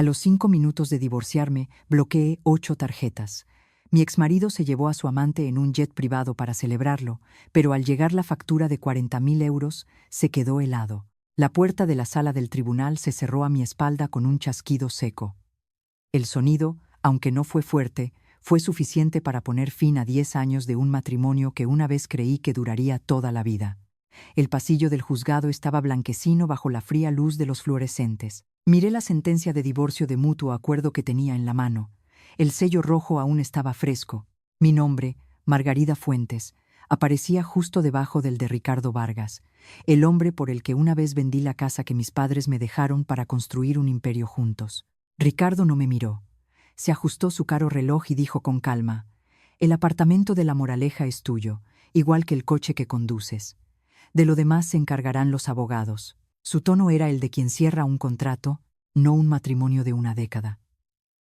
A los 5 minutos de divorciarme, bloqueé 8 tarjetas. Mi exmarido se llevó a su amante en un jet privado para celebrarlo, pero al llegar la factura de 40.000 euros, se quedó helado. La puerta de la sala del tribunal se cerró a mi espalda con un chasquido seco. El sonido, aunque no fue fuerte, fue suficiente para poner fin a 10 años de un matrimonio que una vez creí que duraría toda la vida. El pasillo del juzgado estaba blanquecino bajo la fría luz de los fluorescentes. Miré la sentencia de divorcio de mutuo acuerdo que tenía en la mano. El sello rojo aún estaba fresco. Mi nombre, Margarida Fuentes, aparecía justo debajo del de Ricardo Vargas, el hombre por el que una vez vendí la casa que mis padres me dejaron para construir un imperio juntos. Ricardo no me miró. Se ajustó su caro reloj y dijo con calma: «El apartamento de La Moraleja es tuyo, igual que el coche que conduces. De lo demás se encargarán los abogados». Su tono era el de quien cierra un contrato, no un matrimonio de una década.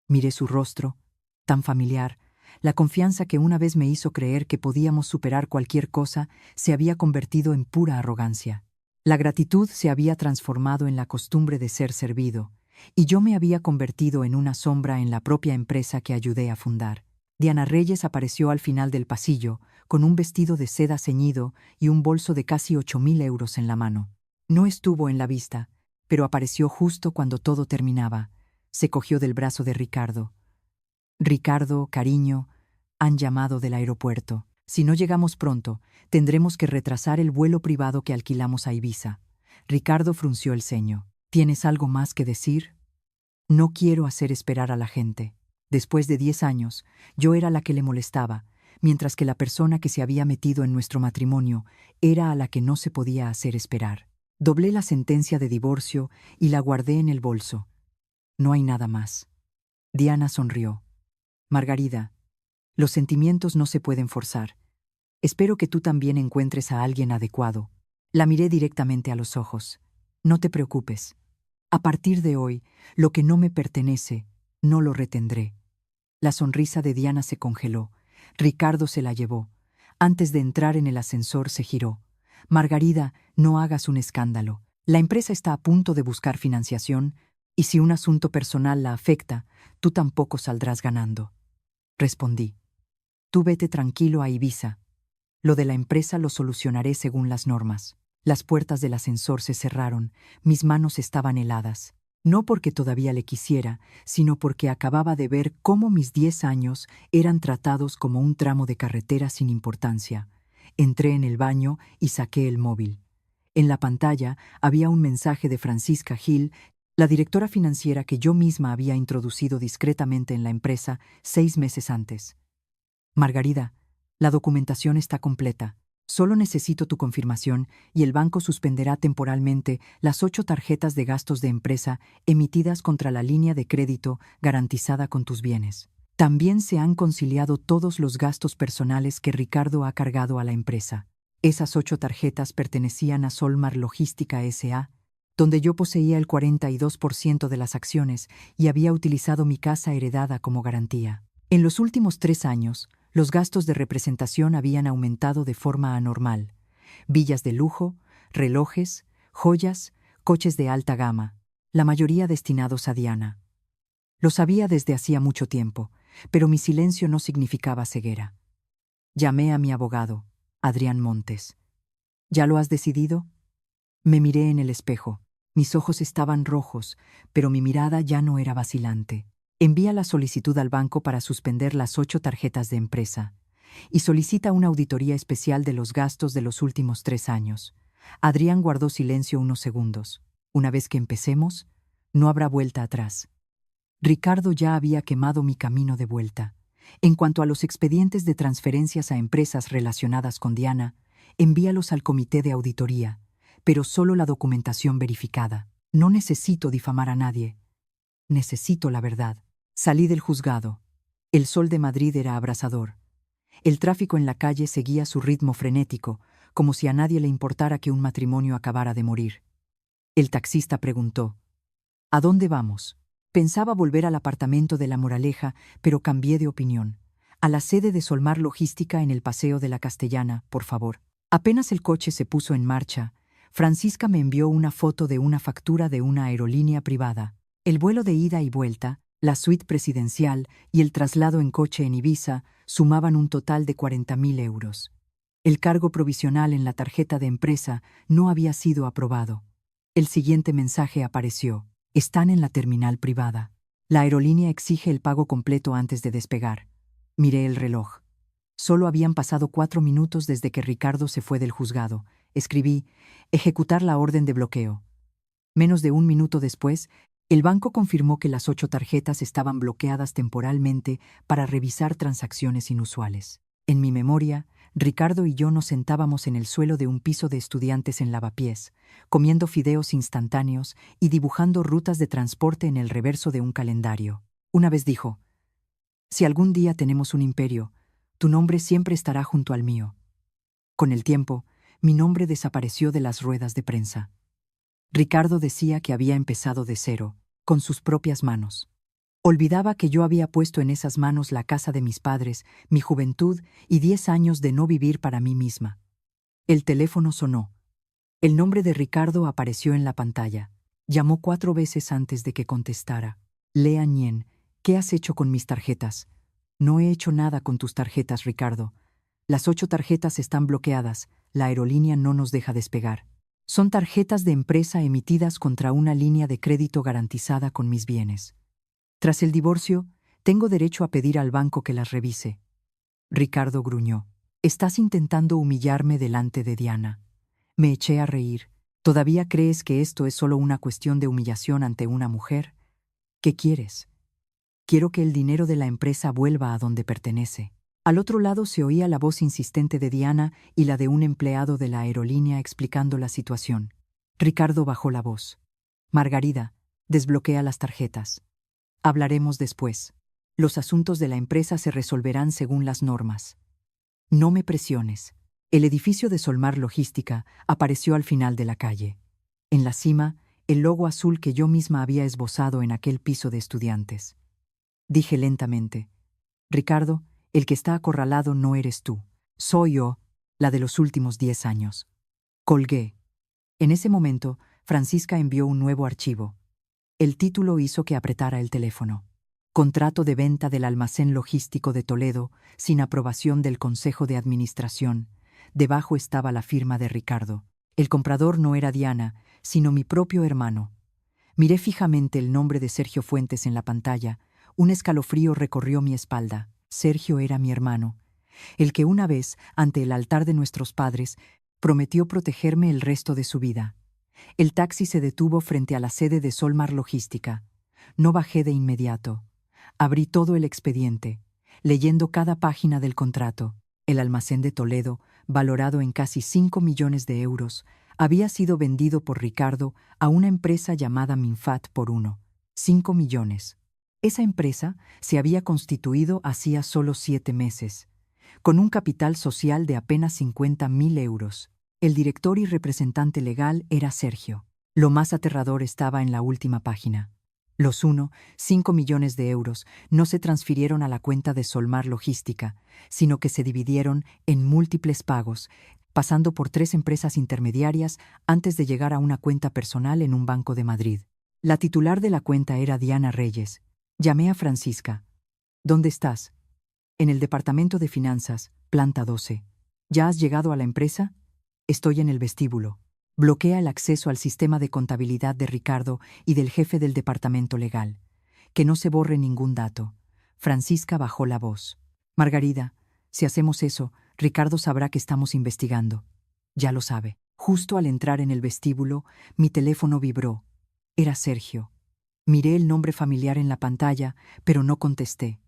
Miré su rostro, tan familiar. La confianza que una vez me hizo creer que podíamos superar cualquier cosa se había convertido en pura arrogancia. La gratitud se había transformado en la costumbre de ser servido, y yo me había convertido en una sombra en la propia empresa que ayudé a fundar. Diana Reyes apareció al final del pasillo, con un vestido de seda ceñido y un bolso de casi 8.000 euros en la mano. No estuvo en la vista, pero apareció justo cuando todo terminaba. Se cogió del brazo de Ricardo. «Ricardo, cariño, han llamado del aeropuerto. Si no llegamos pronto, tendremos que retrasar el vuelo privado que alquilamos a Ibiza». Ricardo frunció el ceño. «¿Tienes algo más que decir?» «No quiero hacer esperar a la gente. Después de 10 años, yo era la que le molestaba, mientras que la persona que se había metido en nuestro matrimonio era a la que no se podía hacer esperar». Doblé la sentencia de divorcio y la guardé en el bolso. «No hay nada más». Diana sonrió. «Margarida, los sentimientos no se pueden forzar. Espero que tú también encuentres a alguien adecuado». La miré directamente a los ojos. «No te preocupes. A partir de hoy, lo que no me pertenece, no lo retendré». La sonrisa de Diana se congeló. Ricardo se la llevó. Antes de entrar en el ascensor se giró. «Margarida, no hagas un escándalo. La empresa está a punto de buscar financiación, y si un asunto personal la afecta, tú tampoco saldrás ganando». Respondí. «Tú vete tranquilo a Ibiza. Lo de la empresa lo solucionaré según las normas». Las puertas del ascensor se cerraron, mis manos estaban heladas. No porque todavía le quisiera, sino porque acababa de ver cómo mis 10 años eran tratados como un tramo de carretera sin importancia. Entré en el baño y saqué el móvil. En la pantalla había un mensaje de Francisca Gil, la directora financiera que yo misma había introducido discretamente en la empresa 6 meses antes. «Margarida, la documentación está completa. Solo necesito tu confirmación y el banco suspenderá temporalmente las 8 tarjetas de gastos de empresa emitidas contra la línea de crédito garantizada con tus bienes. También se han conciliado todos los gastos personales que Ricardo ha cargado a la empresa. Esas 8 tarjetas pertenecían a Solmar Logística S.A., donde yo poseía el 42% de las acciones y había utilizado mi casa heredada como garantía. En los últimos 3 años, los gastos de representación habían aumentado de forma anormal. Villas de lujo, relojes, joyas, coches de alta gama, la mayoría destinados a Diana. Lo sabía desde hacía mucho tiempo, pero mi silencio no significaba ceguera. Llamé a mi abogado, Adrián Montes. «¿Ya lo has decidido?» Me miré en el espejo. Mis ojos estaban rojos, pero mi mirada ya no era vacilante. «Envía la solicitud al banco para suspender las 8 tarjetas de empresa y solicita una auditoría especial de los gastos de los últimos 3 años». Adrián guardó silencio unos segundos. «Una vez que empecemos, no habrá vuelta atrás». Ricardo ya había quemado mi camino de vuelta. En cuanto a los expedientes de transferencias a empresas relacionadas con Diana, envíalos al comité de auditoría, pero solo la documentación verificada. No necesito difamar a nadie. Necesito la verdad. Salí del juzgado. El sol de Madrid era abrasador. El tráfico en la calle seguía su ritmo frenético, como si a nadie le importara que un matrimonio acabara de morir. El taxista preguntó: «¿A dónde vamos?» Pensaba volver al apartamento de La Moraleja, pero cambié de opinión. «A la sede de Solmar Logística en el Paseo de la Castellana, por favor». Apenas el coche se puso en marcha, Francisca me envió una foto de una factura de una aerolínea privada. El vuelo de ida y vuelta, la suite presidencial y el traslado en coche en Ibiza sumaban un total de 40.000 euros. El cargo provisional en la tarjeta de empresa no había sido aprobado. El siguiente mensaje apareció: están en la terminal privada. La aerolínea exige el pago completo antes de despegar. Miré el reloj. Solo habían pasado 4 minutos desde que Ricardo se fue del juzgado. Escribí: ejecutar la orden de bloqueo. Menos de un minuto después, el banco confirmó que las 8 tarjetas estaban bloqueadas temporalmente para revisar transacciones inusuales. En mi memoria, Ricardo y yo nos sentábamos en el suelo de un piso de estudiantes en Lavapiés, comiendo fideos instantáneos y dibujando rutas de transporte en el reverso de un calendario. Una vez dijo: si algún día tenemos un imperio, tu nombre siempre estará junto al mío. Con el tiempo, mi nombre desapareció de las ruedas de prensa. Ricardo decía que había empezado de cero, con sus propias manos. Olvidaba que yo había puesto en esas manos la casa de mis padres, mi juventud y 10 años de no vivir para mí misma. El teléfono sonó. El nombre de Ricardo apareció en la pantalla. Llamó 4 veces antes de que contestara. Lea Ñen, ¿qué has hecho con mis tarjetas? No he hecho nada con tus tarjetas, Ricardo. Las 8 tarjetas están bloqueadas, la aerolínea no nos deja despegar. Son tarjetas de empresa emitidas contra una línea de crédito garantizada con mis bienes. Tras el divorcio, tengo derecho a pedir al banco que las revise. Ricardo gruñó. Estás intentando humillarme delante de Diana. Me eché a reír. ¿Todavía crees que esto es solo una cuestión de humillación ante una mujer? ¿Qué quieres? Quiero que el dinero de la empresa vuelva a donde pertenece. Al otro lado se oía la voz insistente de Diana y la de un empleado de la aerolínea explicando la situación. Ricardo bajó la voz. Margarida, desbloquea las tarjetas. Hablaremos después. Los asuntos de la empresa se resolverán según las normas. No me presiones. El edificio de Solmar Logística apareció al final de la calle. En la cima, el logo azul que yo misma había esbozado en aquel piso de estudiantes. Dije lentamente: Ricardo, el que está acorralado no eres tú. Soy yo, la de los últimos 10 años. Colgué. En ese momento, Francisca envió un nuevo archivo. El título hizo que apretara el teléfono. Contrato de venta del almacén logístico de Toledo, sin aprobación del Consejo de Administración. Debajo estaba la firma de Ricardo. El comprador no era Diana, sino mi propio hermano. Miré fijamente el nombre de Sergio Fuentes en la pantalla. Un escalofrío recorrió mi espalda. Sergio era mi hermano, el que una vez, ante el altar de nuestros padres, prometió protegerme el resto de su vida. El taxi se detuvo frente a la sede de Solmar Logística. No bajé de inmediato. Abrí todo el expediente, leyendo cada página del contrato. El almacén de Toledo, valorado en casi 5 millones de euros, había sido vendido por Ricardo a una empresa llamada Minfat por 5 millones. Esa empresa se había constituido hacía solo 7 meses, con un capital social de apenas 50.000 euros. El director y representante legal era Sergio. Lo más aterrador estaba en la última página. Los 5 millones de euros no se transfirieron a la cuenta de Solmar Logística, sino que se dividieron en múltiples pagos, pasando por 3 empresas intermediarias antes de llegar a una cuenta personal en un banco de Madrid. La titular de la cuenta era Diana Reyes. Llamé a Francisca. ¿Dónde estás? En el departamento de finanzas, planta 12. ¿Ya has llegado a la empresa? Estoy en el vestíbulo. Bloquea el acceso al sistema de contabilidad de Ricardo y del jefe del departamento legal. Que no se borre ningún dato. Francisca bajó la voz. Margarida, si hacemos eso, Ricardo sabrá que estamos investigando. Ya lo sabe. Justo al entrar en el vestíbulo, mi teléfono vibró. Era Sergio. Miré el nombre familiar en la pantalla, pero no contesté.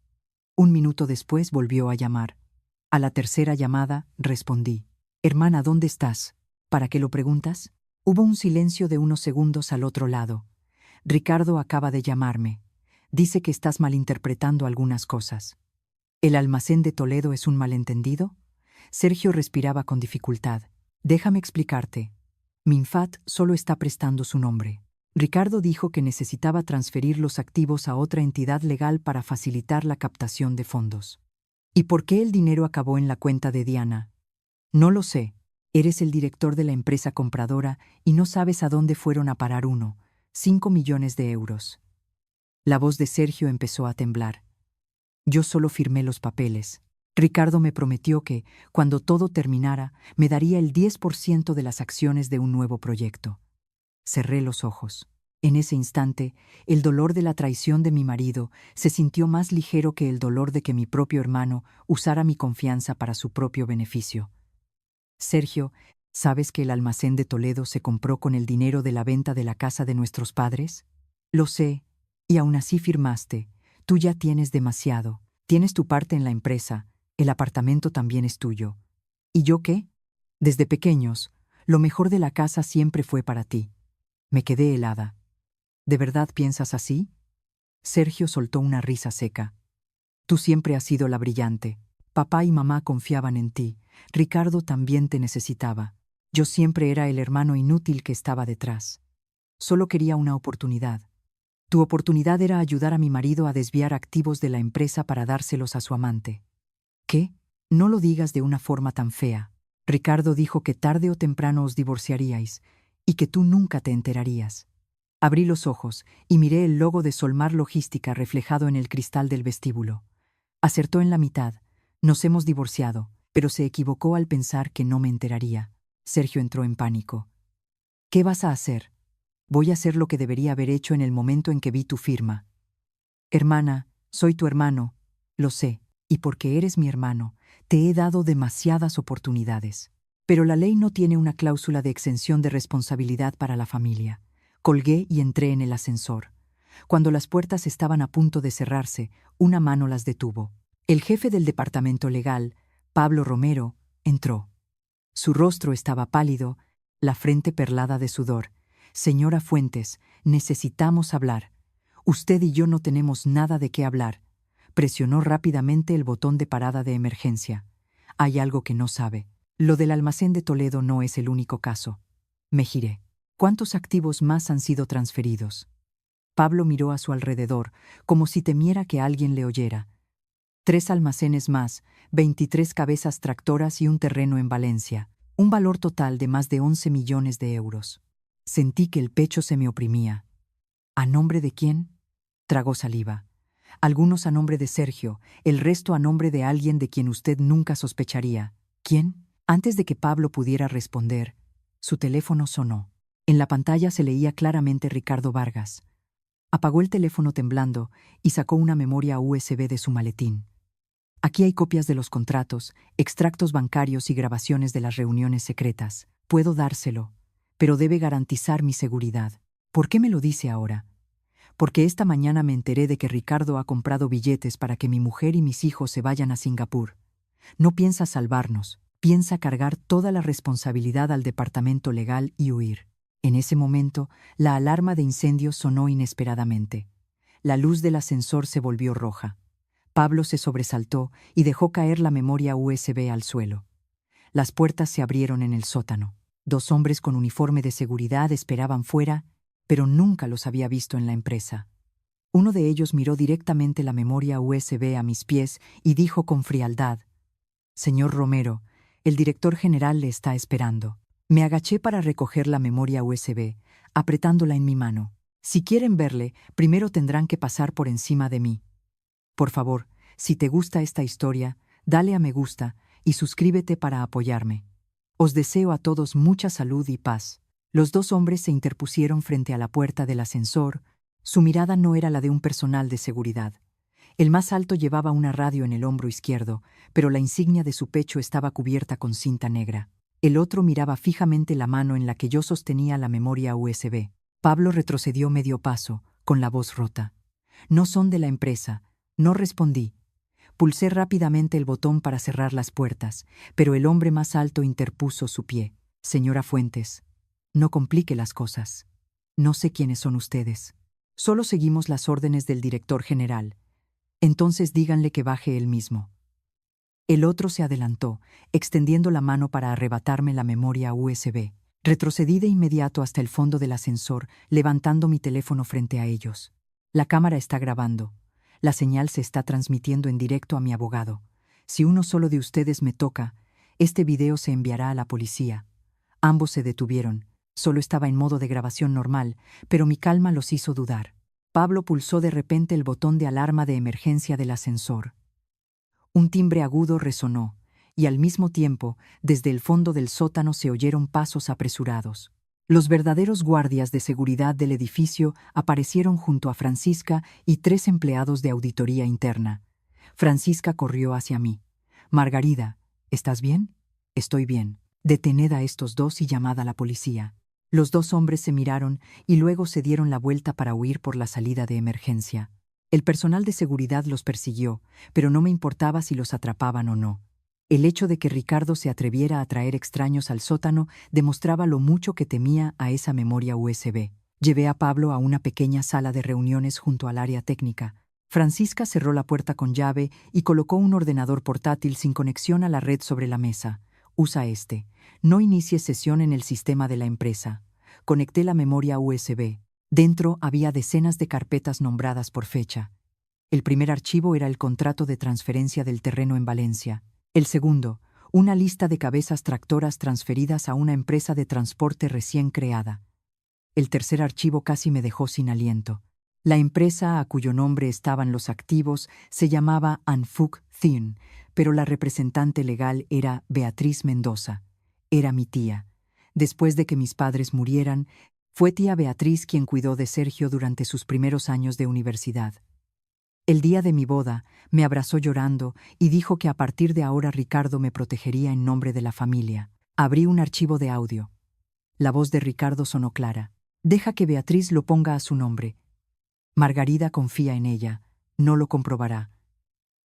1 minuto después volvió a llamar. A la tercera llamada, respondí. Hermana, ¿dónde estás? ¿Para qué lo preguntas? Hubo un silencio de unos segundos al otro lado. Ricardo acaba de llamarme. Dice que estás malinterpretando algunas cosas. ¿El almacén de Toledo es un malentendido? Sergio respiraba con dificultad. Déjame explicarte. Minfat solo está prestando su nombre. Ricardo dijo que necesitaba transferir los activos a otra entidad legal para facilitar la captación de fondos. ¿Y por qué el dinero acabó en la cuenta de Diana? No lo sé. Eres el director de la empresa compradora y no sabes a dónde fueron a parar 5 millones de euros. La voz de Sergio empezó a temblar. Yo solo firmé los papeles. Ricardo me prometió que, cuando todo terminara, me daría el 10% de las acciones de un nuevo proyecto. Cerré los ojos. En ese instante, el dolor de la traición de mi marido se sintió más ligero que el dolor de que mi propio hermano usara mi confianza para su propio beneficio. Sergio, ¿sabes que el almacén de Toledo se compró con el dinero de la venta de la casa de nuestros padres? Lo sé, y aún así firmaste. Tú ya tienes demasiado. Tienes tu parte en la empresa. El apartamento también es tuyo. ¿Y yo qué? Desde pequeños, lo mejor de la casa siempre fue para ti. Me quedé helada. ¿De verdad piensas así? Sergio soltó una risa seca. Tú siempre has sido la brillante. Papá y mamá confiaban en ti. Ricardo también te necesitaba. Yo siempre era el hermano inútil que estaba detrás. Solo quería una oportunidad. Tu oportunidad era ayudar a mi marido a desviar activos de la empresa para dárselos a su amante. ¿Qué? No lo digas de una forma tan fea. Ricardo dijo que tarde o temprano os divorciaríais y que tú nunca te enterarías. Abrí los ojos y miré el logo de Solmar Logística reflejado en el cristal del vestíbulo. Acertó en la mitad. Nos hemos divorciado, pero se equivocó al pensar que no me enteraría. Sergio entró en pánico. ¿Qué vas a hacer? Voy a hacer lo que debería haber hecho en el momento en que vi tu firma. Hermana, soy tu hermano, lo sé, y porque eres mi hermano, te he dado demasiadas oportunidades. Pero la ley no tiene una cláusula de exención de responsabilidad para la familia. Colgué y entré en el ascensor. Cuando las puertas estaban a punto de cerrarse, una mano las detuvo. El jefe del departamento legal, Pablo Romero, entró. Su rostro estaba pálido, la frente perlada de sudor. Señora Fuentes, necesitamos hablar. Usted y yo no tenemos nada de qué hablar. Presionó rápidamente el botón de parada de emergencia. Hay algo que no sabe. Lo del almacén de Toledo no es el único caso. Me giré. ¿Cuántos activos más han sido transferidos? Pablo miró a su alrededor, como si temiera que alguien le oyera. 3 almacenes más, 23 cabezas tractoras y un terreno en Valencia. Un valor total de más de 11 millones de euros. Sentí que el pecho se me oprimía. ¿A nombre de quién? Tragó saliva. Algunos a nombre de Sergio, el resto a nombre de alguien de quien usted nunca sospecharía. ¿Quién? Antes de que Pablo pudiera responder, su teléfono sonó. En la pantalla se leía claramente Ricardo Vargas. Apagó el teléfono temblando y sacó una memoria USB de su maletín. Aquí hay copias de los contratos, extractos bancarios y grabaciones de las reuniones secretas. Puedo dárselo, pero debe garantizar mi seguridad. ¿Por qué me lo dice ahora? Porque esta mañana me enteré de que Ricardo ha comprado billetes para que mi mujer y mis hijos se vayan a Singapur. No piensa salvarnos, piensa cargar toda la responsabilidad al departamento legal y huir. En ese momento, la alarma de incendio sonó inesperadamente. La luz del ascensor se volvió roja. Pablo se sobresaltó y dejó caer la memoria USB al suelo. Las puertas se abrieron en el sótano. 2 hombres con uniforme de seguridad esperaban fuera, pero nunca los había visto en la empresa. Uno de ellos miró directamente la memoria USB a mis pies y dijo con frialdad: «Señor Romero, el director general le está esperando». Me agaché para recoger la memoria USB, apretándola en mi mano. «Si quieren verle, primero tendrán que pasar por encima de mí. Por favor, si te gusta esta historia, dale a me gusta y suscríbete para apoyarme. Os deseo a todos mucha salud y paz». Los 2 hombres se interpusieron frente a la puerta del ascensor. Su mirada no era la de un personal de seguridad. El más alto llevaba una radio en el hombro izquierdo, pero la insignia de su pecho estaba cubierta con cinta negra. El otro miraba fijamente la mano en la que yo sostenía la memoria USB. Pablo retrocedió medio paso, con la voz rota. «No son de la empresa». No respondí. Pulsé rápidamente el botón para cerrar las puertas, pero el hombre más alto interpuso su pie. «Señora Fuentes, no complique las cosas. No sé quiénes son ustedes. Solo seguimos las órdenes del director general. Entonces díganle que baje él mismo». El otro se adelantó, extendiendo la mano para arrebatarme la memoria USB. Retrocedí de inmediato hasta el fondo del ascensor, levantando mi teléfono frente a ellos. «La cámara está grabando. La señal se está transmitiendo en directo a mi abogado. Si uno solo de ustedes me toca, este video se enviará a la policía». Ambos se detuvieron. Solo estaba en modo de grabación normal, pero mi calma los hizo dudar. Pablo pulsó de repente el botón de alarma de emergencia del ascensor. Un timbre agudo resonó, y al mismo tiempo, desde el fondo del sótano se oyeron pasos apresurados. Los verdaderos guardias de seguridad del edificio aparecieron junto a Francisca y 3 empleados de auditoría interna. Francisca corrió hacia mí. «Margarida, ¿estás bien?» «Estoy bien. Detened a estos dos y llamad a la policía». Los 2 hombres se miraron y luego se dieron la vuelta para huir por la salida de emergencia. El personal de seguridad los persiguió, pero no me importaba si los atrapaban o no. El hecho de que Ricardo se atreviera a traer extraños al sótano demostraba lo mucho que temía a esa memoria USB. Llevé a Pablo a una pequeña sala de reuniones junto al área técnica. Francisca cerró la puerta con llave y colocó un ordenador portátil sin conexión a la red sobre la mesa. «Usa este. No inicies sesión en el sistema de la empresa». Conecté la memoria USB. Dentro había decenas de carpetas nombradas por fecha. El primer archivo era el contrato de transferencia del terreno en Valencia. El segundo, una lista de cabezas tractoras transferidas a una empresa de transporte recién creada. El tercer archivo casi me dejó sin aliento. La empresa a cuyo nombre estaban los activos se llamaba Anfuc Thin, pero la representante legal era Beatriz Mendoza. Era mi tía. Después de que mis padres murieran, fue tía Beatriz quien cuidó de Sergio durante sus primeros años de universidad. El día de mi boda, me abrazó llorando y dijo que a partir de ahora Ricardo me protegería en nombre de la familia. Abrí un archivo de audio. La voz de Ricardo sonó clara. «Deja que Beatriz lo ponga a su nombre. Margarida confía en ella. No lo comprobará».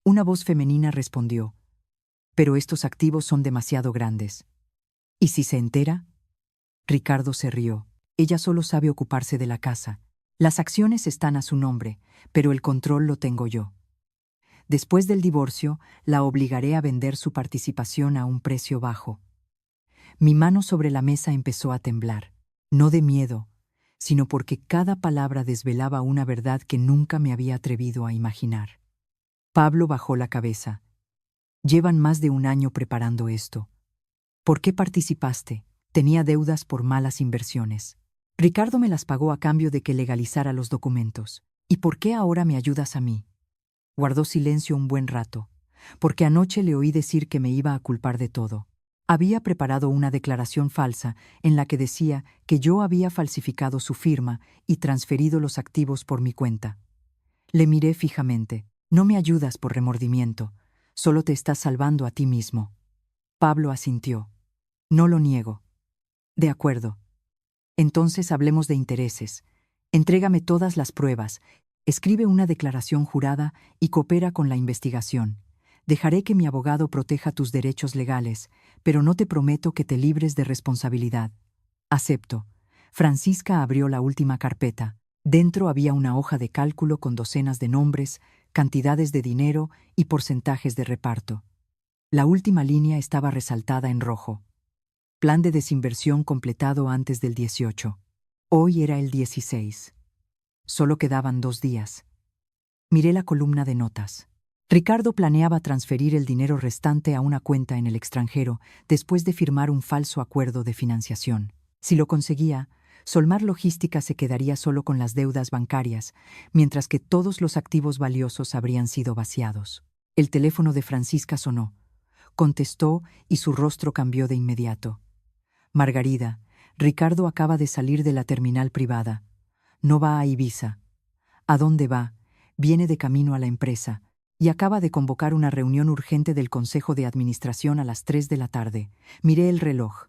Una voz femenina respondió. «Pero estos activos son demasiado grandes». «¿Y si se entera?» Ricardo se rió. «Ella solo sabe ocuparse de la casa. Las acciones están a su nombre, pero el control lo tengo yo. Después del divorcio, la obligaré a vender su participación a un precio bajo». Mi mano sobre la mesa empezó a temblar, no de miedo, sino porque cada palabra desvelaba una verdad que nunca me había atrevido a imaginar. Pablo bajó la cabeza. «Llevan más de 1 año preparando esto. ¿Por qué participaste? Tenía deudas por malas inversiones. Ricardo me las pagó a cambio de que legalizara los documentos. ¿Y por qué ahora me ayudas a mí?» Guardó silencio un buen rato, porque anoche le oí decir que me iba a culpar de todo. Había preparado una declaración falsa en la que decía que yo había falsificado su firma y transferido los activos por mi cuenta. Le miré fijamente. «No me ayudas por remordimiento, solo te estás salvando a ti mismo». Pablo asintió. «No lo niego». «De acuerdo. Entonces hablemos de intereses. Entrégame todas las pruebas, escribe una declaración jurada y coopera con la investigación. Dejaré que mi abogado proteja tus derechos legales, pero no te prometo que te libres de responsabilidad». «Acepto». Francisca abrió la última carpeta. Dentro había una hoja de cálculo con docenas de nombres, cantidades de dinero y porcentajes de reparto. La última línea estaba resaltada en rojo. Plan de desinversión completado antes del 18. Hoy era el 16. Solo quedaban 2 días. Miré la columna de notas. Ricardo planeaba transferir el dinero restante a una cuenta en el extranjero después de firmar un falso acuerdo de financiación. Si lo conseguía, Solmar Logística se quedaría solo con las deudas bancarias, mientras que todos los activos valiosos habrían sido vaciados. El teléfono de Francisca sonó. Contestó y su rostro cambió de inmediato. «Margarida, Ricardo acaba de salir de la terminal privada. No va a Ibiza». «¿A dónde va?» «Viene de camino a la empresa y acaba de convocar una reunión urgente del Consejo de Administración a las 3 de la tarde. Miré el reloj.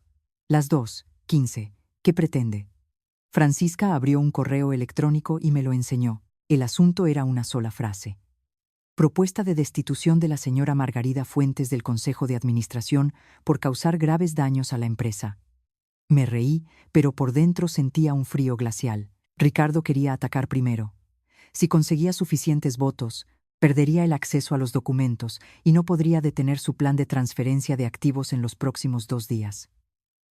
Las 2:15. ¿Qué pretende?» Francisca abrió un correo electrónico y me lo enseñó. El asunto era una sola frase. «Propuesta de destitución de la señora Margarida Fuentes del Consejo de Administración por causar graves daños a la empresa». Me reí, pero por dentro sentía un frío glacial. Ricardo quería atacar primero. Si conseguía suficientes votos, perdería el acceso a los documentos y no podría detener su plan de transferencia de activos en los próximos 2 días.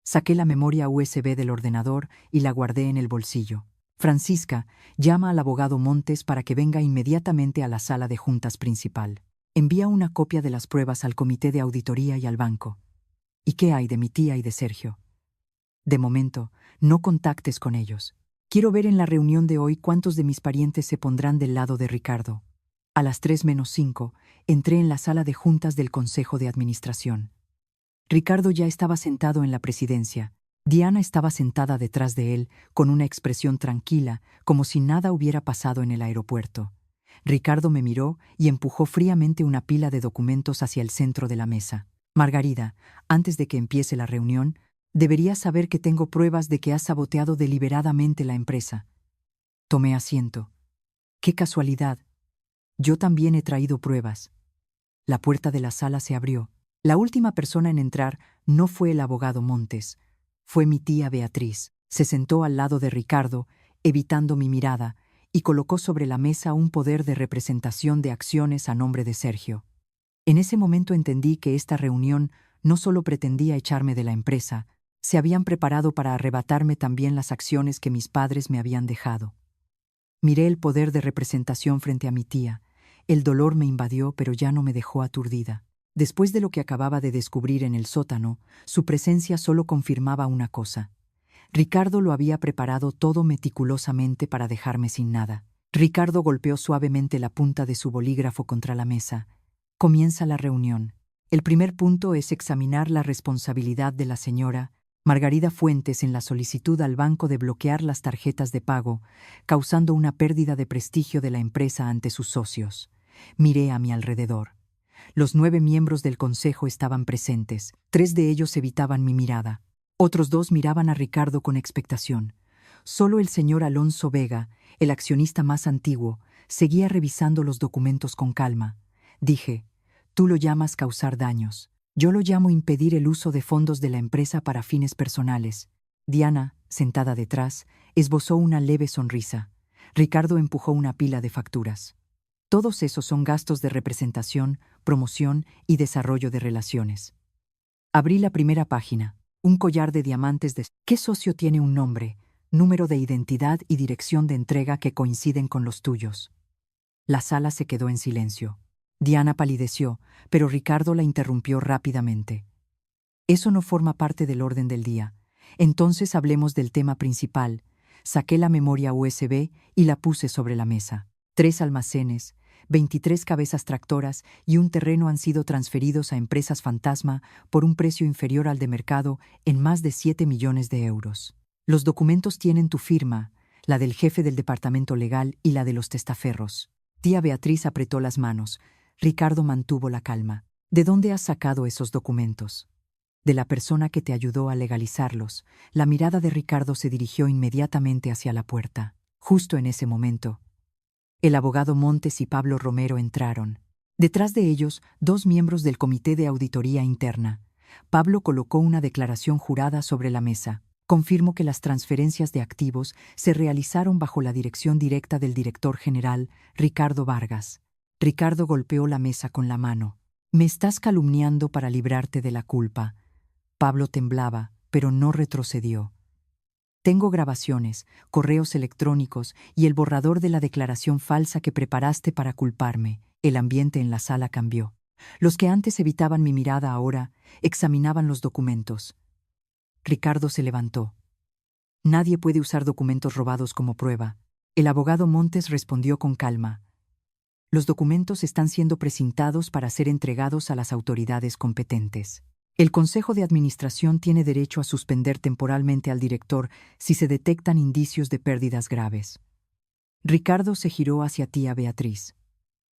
Saqué la memoria USB del ordenador y la guardé en el bolsillo. «Francisca, llama al abogado Montes para que venga inmediatamente a la sala de juntas principal. Envía una copia de las pruebas al comité de auditoría y al banco. ¿Y qué hay de mi tía y de Sergio? De momento, no contactes con ellos. Quiero ver en la reunión de hoy cuántos de mis parientes se pondrán del lado de Ricardo. A las 3:05, entré en la sala de juntas del Consejo de Administración. Ricardo ya estaba sentado en la presidencia. Diana estaba sentada detrás de él, con una expresión tranquila, como si nada hubiera pasado en el aeropuerto. Ricardo me miró y empujó fríamente una pila de documentos hacia el centro de la mesa. Margarida, antes de que empiece la reunión, deberías saber que tengo pruebas de que has saboteado deliberadamente la empresa. Tomé asiento. ¡Qué casualidad! Yo también he traído pruebas. La puerta de la sala se abrió. La última persona en entrar no fue el abogado Montes, fue mi tía Beatriz. Se sentó al lado de Ricardo, evitando mi mirada, y colocó sobre la mesa un poder de representación de acciones a nombre de Sergio. En ese momento entendí que esta reunión no solo pretendía echarme de la empresa, se habían preparado para arrebatarme también las acciones que mis padres me habían dejado. Miré el poder de representación frente a mi tía. El dolor me invadió, pero ya no me dejó aturdida. Después de lo que acababa de descubrir en el sótano, su presencia solo confirmaba una cosa. Ricardo lo había preparado todo meticulosamente para dejarme sin nada. Ricardo golpeó suavemente la punta de su bolígrafo contra la mesa. Comienza la reunión. El primer punto es examinar la responsabilidad de la señora Margarida Fuentes en la solicitud al banco de bloquear las tarjetas de pago, causando una pérdida de prestigio de la empresa ante sus socios. Miré a mi alrededor. Los 9 miembros del consejo estaban presentes. 3 de ellos evitaban mi mirada. Otros 2 miraban a Ricardo con expectación. Solo el señor Alonso Vega, el accionista más antiguo, seguía revisando los documentos con calma. Dije, tú lo llamas causar daños. Yo lo llamo impedir el uso de fondos de la empresa para fines personales. Diana, sentada detrás, esbozó una leve sonrisa. Ricardo empujó una pila de facturas. Todos esos son gastos de representación, promoción y desarrollo de relaciones. Abrí la primera página. Un collar de diamantes de... ¿Qué socio tiene un nombre, número de identidad y dirección de entrega que coinciden con los tuyos? La sala se quedó en silencio. Diana palideció, pero Ricardo la interrumpió rápidamente. Eso no forma parte del orden del día. Entonces hablemos del tema principal. Saqué la memoria USB y la puse sobre la mesa. 3 almacenes, 23 cabezas tractoras y un terreno han sido transferidos a empresas fantasma por un precio inferior al de mercado en más de 7 millones de euros. Los documentos tienen tu firma, la del jefe del departamento legal y la de los testaferros. Tía Beatriz apretó las manos. Ricardo mantuvo la calma. ¿De dónde has sacado esos documentos? De la persona que te ayudó a legalizarlos. La mirada de Ricardo se dirigió inmediatamente hacia la puerta. Justo en ese momento, el abogado Montes y Pablo Romero entraron. Detrás de ellos, 2 miembros del Comité de Auditoría Interna. Pablo colocó una declaración jurada sobre la mesa. Confirmo que las transferencias de activos se realizaron bajo la dirección directa del director general, Ricardo Vargas. Ricardo golpeó la mesa con la mano. Me estás calumniando para librarte de la culpa. Pablo temblaba, pero no retrocedió. Tengo grabaciones, correos electrónicos y el borrador de la declaración falsa que preparaste para culparme. El ambiente en la sala cambió. Los que antes evitaban mi mirada ahora examinaban los documentos. Ricardo se levantó. Nadie puede usar documentos robados como prueba. El abogado Montes respondió con calma. Los documentos están siendo presentados para ser entregados a las autoridades competentes. El Consejo de Administración tiene derecho a suspender temporalmente al director si se detectan indicios de pérdidas graves. Ricardo se giró hacia tía Beatriz.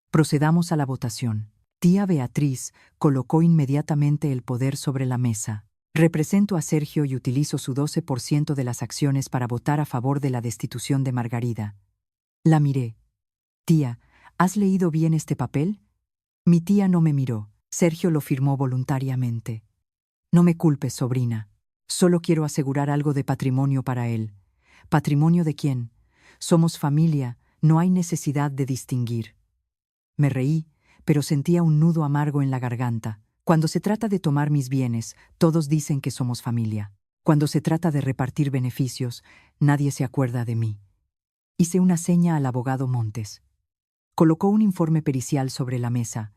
Procedamos a la votación. Tía Beatriz colocó inmediatamente el poder sobre la mesa. Represento a Sergio y utilizo su 12% de las acciones para votar a favor de la destitución de Margarida. La miré. Tía, ¿has leído bien este papel? Mi tía no me miró. Sergio lo firmó voluntariamente. No me culpes, sobrina. Solo quiero asegurar algo de patrimonio para él. ¿Patrimonio de quién? Somos familia, no hay necesidad de distinguir. Me reí, pero sentía un nudo amargo en la garganta. Cuando se trata de tomar mis bienes, todos dicen que somos familia. Cuando se trata de repartir beneficios, nadie se acuerda de mí. Hice una seña al abogado Montes. Colocó un informe pericial sobre la mesa.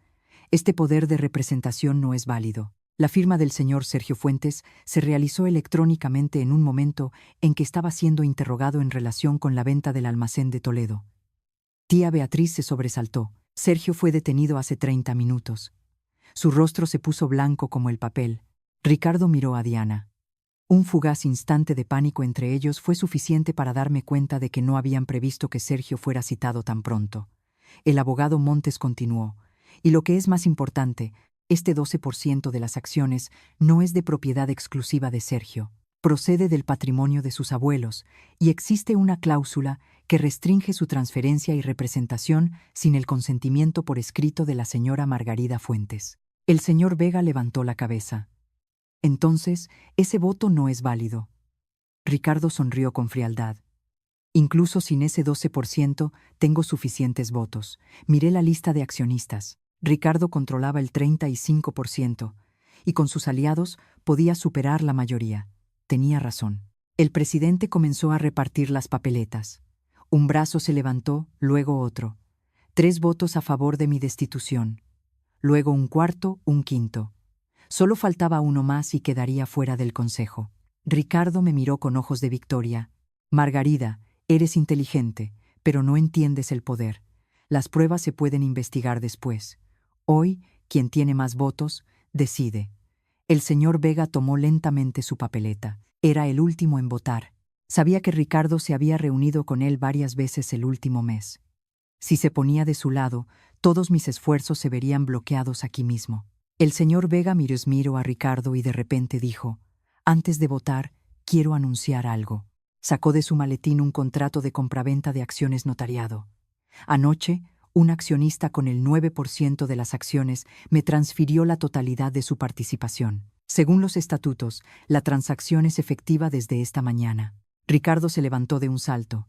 Este poder de representación no es válido. La firma del señor Sergio Fuentes se realizó electrónicamente en un momento en que estaba siendo interrogado en relación con la venta del almacén de Toledo. Tía Beatriz se sobresaltó. Sergio fue detenido hace 30 minutos. Su rostro se puso blanco como el papel. Ricardo miró a Diana. Un fugaz instante de pánico entre ellos fue suficiente para darme cuenta de que no habían previsto que Sergio fuera citado tan pronto. El abogado Montes continuó. Y lo que es más importante, este 12% de las acciones no es de propiedad exclusiva de Sergio. Procede del patrimonio de sus abuelos, y existe una cláusula que restringe su transferencia y representación sin el consentimiento por escrito de la señora Margarida Fuentes. El señor Vega levantó la cabeza. Entonces, ese voto no es válido. Ricardo sonrió con frialdad. Incluso sin ese 12%, tengo suficientes votos. Miré la lista de accionistas. Ricardo controlaba el 35%, y con sus aliados podía superar la mayoría. Tenía razón. El presidente comenzó a repartir las papeletas. Un brazo se levantó, luego otro. 3 votos a favor de mi destitución. Luego un cuarto, un quinto. Solo faltaba uno más y quedaría fuera del consejo. Ricardo me miró con ojos de victoria. Margarida, eres inteligente, pero no entiendes el poder. Las pruebas se pueden investigar después. Hoy, quien tiene más votos, decide. El señor Vega tomó lentamente su papeleta. Era el último en votar. Sabía que Ricardo se había reunido con él varias veces el último mes. Si se ponía de su lado, todos mis esfuerzos se verían bloqueados aquí mismo. El señor Vega miró a Ricardo y de repente dijo: «Antes de votar, quiero anunciar algo». Sacó de su maletín un contrato de compraventa de acciones notariado. Anoche, un accionista con el 9% de las acciones me transfirió la totalidad de su participación. Según los estatutos, la transacción es efectiva desde esta mañana. Ricardo se levantó de un salto.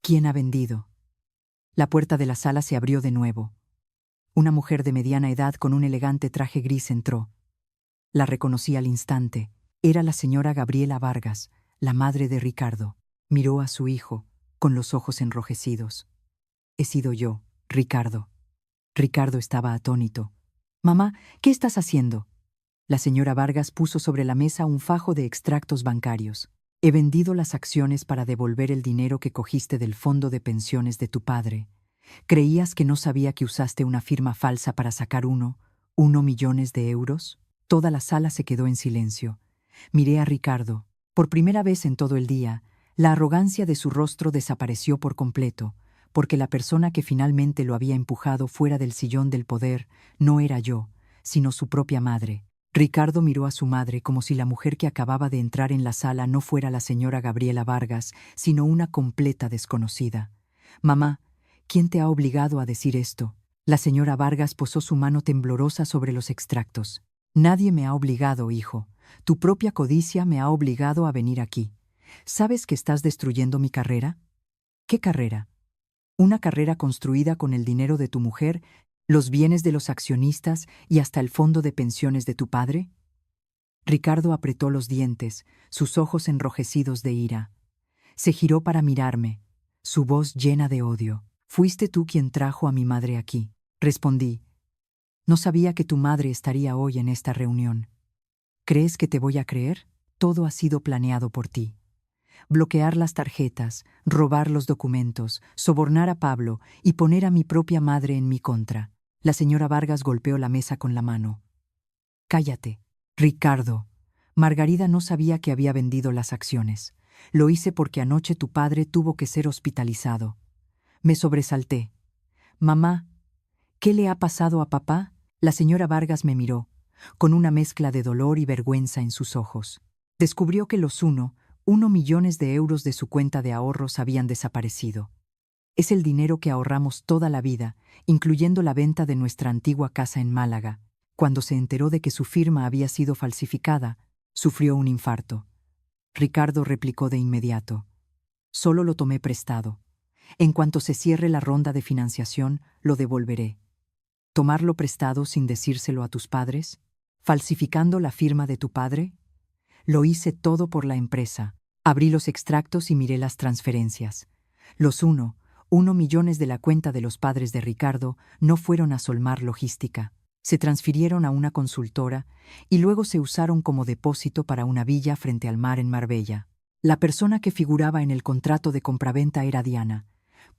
¿Quién ha vendido? La puerta de la sala se abrió de nuevo. Una mujer de mediana edad con un elegante traje gris entró. La reconocí al instante. Era la señora Gabriela Vargas, la madre de Ricardo. Miró a su hijo, con los ojos enrojecidos. «He sido yo, Ricardo». Ricardo estaba atónito. «Mamá, ¿qué estás haciendo?». La señora Vargas puso sobre la mesa un fajo de extractos bancarios. «He vendido las acciones para devolver el dinero que cogiste del fondo de pensiones de tu padre. ¿Creías que no sabía que usaste una firma falsa para sacar 1 millones de euros?» Toda la sala se quedó en silencio. Miré a Ricardo. Por primera vez en todo el día, la arrogancia de su rostro desapareció por completo, porque la persona que finalmente lo había empujado fuera del sillón del poder no era yo, sino su propia madre. Ricardo miró a su madre como si la mujer que acababa de entrar en la sala no fuera la señora Gabriela Vargas, sino una completa desconocida. «Mamá, ¿quién te ha obligado a decir esto?». La señora Vargas posó su mano temblorosa sobre los extractos. «Nadie me ha obligado, hijo. Tu propia codicia me ha obligado a venir aquí. ¿Sabes que estás destruyendo mi carrera?». «¿Qué carrera?». «Una carrera construida con el dinero de tu mujer, los bienes de los accionistas y hasta el fondo de pensiones de tu padre». Ricardo apretó los dientes, sus ojos enrojecidos de ira. Se giró para mirarme, su voz llena de odio. «Fuiste tú quien trajo a mi madre aquí». Respondí: «No sabía que tu madre estaría hoy en esta reunión». «¿Crees que te voy a creer? Todo ha sido planeado por ti. Bloquear las tarjetas, robar los documentos, sobornar a Pablo y poner a mi propia madre en mi contra». La señora Vargas golpeó la mesa con la mano. «Cállate, Ricardo. Margarida no sabía que había vendido las acciones. Lo hice porque anoche tu padre tuvo que ser hospitalizado». Me sobresalté. «Mamá, ¿qué le ha pasado a papá?». La señora Vargas me miró, con una mezcla de dolor y vergüenza en sus ojos. Descubrió que los 1 millones de euros de su cuenta de ahorros habían desaparecido. Es el dinero que ahorramos toda la vida, incluyendo la venta de nuestra antigua casa en Málaga. Cuando se enteró de que su firma había sido falsificada, sufrió un infarto. Ricardo replicó de inmediato: «Solo lo tomé prestado. En cuanto se cierre la ronda de financiación, lo devolveré». ¿Tomarlo prestado sin decírselo a tus padres? ¿Falsificando la firma de tu padre? Lo hice todo por la empresa. Abrí los extractos y miré las transferencias. Los 1 millones de la cuenta de los padres de Ricardo no fueron a Solmar Logística. Se transfirieron a una consultora y luego se usaron como depósito para una villa frente al mar en Marbella. La persona que figuraba en el contrato de compraventa era Diana.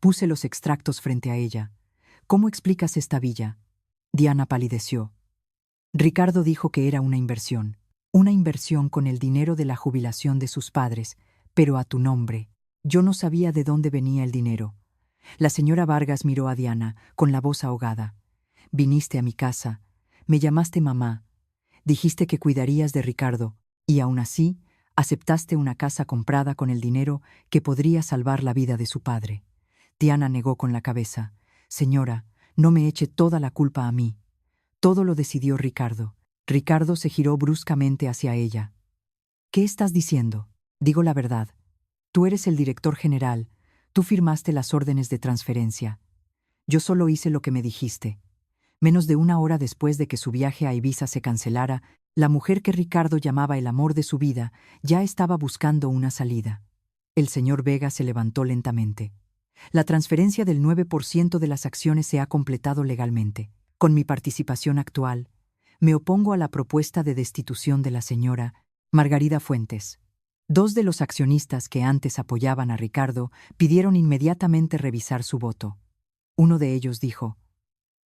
Puse los extractos frente a ella. ¿Cómo explicas esta villa? Diana palideció. Ricardo dijo que era una inversión. Una inversión con el dinero de la jubilación de sus padres, pero a tu nombre. Yo no sabía de dónde venía el dinero. La señora Vargas miró a Diana, con la voz ahogada. Viniste a mi casa, me llamaste mamá, dijiste que cuidarías de Ricardo, y aún así, aceptaste una casa comprada con el dinero que podría salvar la vida de su padre. Diana negó con la cabeza. Señora, no me eche toda la culpa a mí. Todo lo decidió Ricardo. Ricardo se giró bruscamente hacia ella. ¿Qué estás diciendo? Digo la verdad. Tú eres el director general. Tú firmaste las órdenes de transferencia. Yo solo hice lo que me dijiste. Menos de una hora después de que su viaje a Ibiza se cancelara, la mujer que Ricardo llamaba el amor de su vida ya estaba buscando una salida. El señor Vega se levantó lentamente. La transferencia del 9% de las acciones se ha completado legalmente. Con mi participación actual, me opongo a la propuesta de destitución de la señora Margarida Fuentes. Dos de los accionistas que antes apoyaban a Ricardo pidieron inmediatamente revisar su voto. Uno de ellos dijo: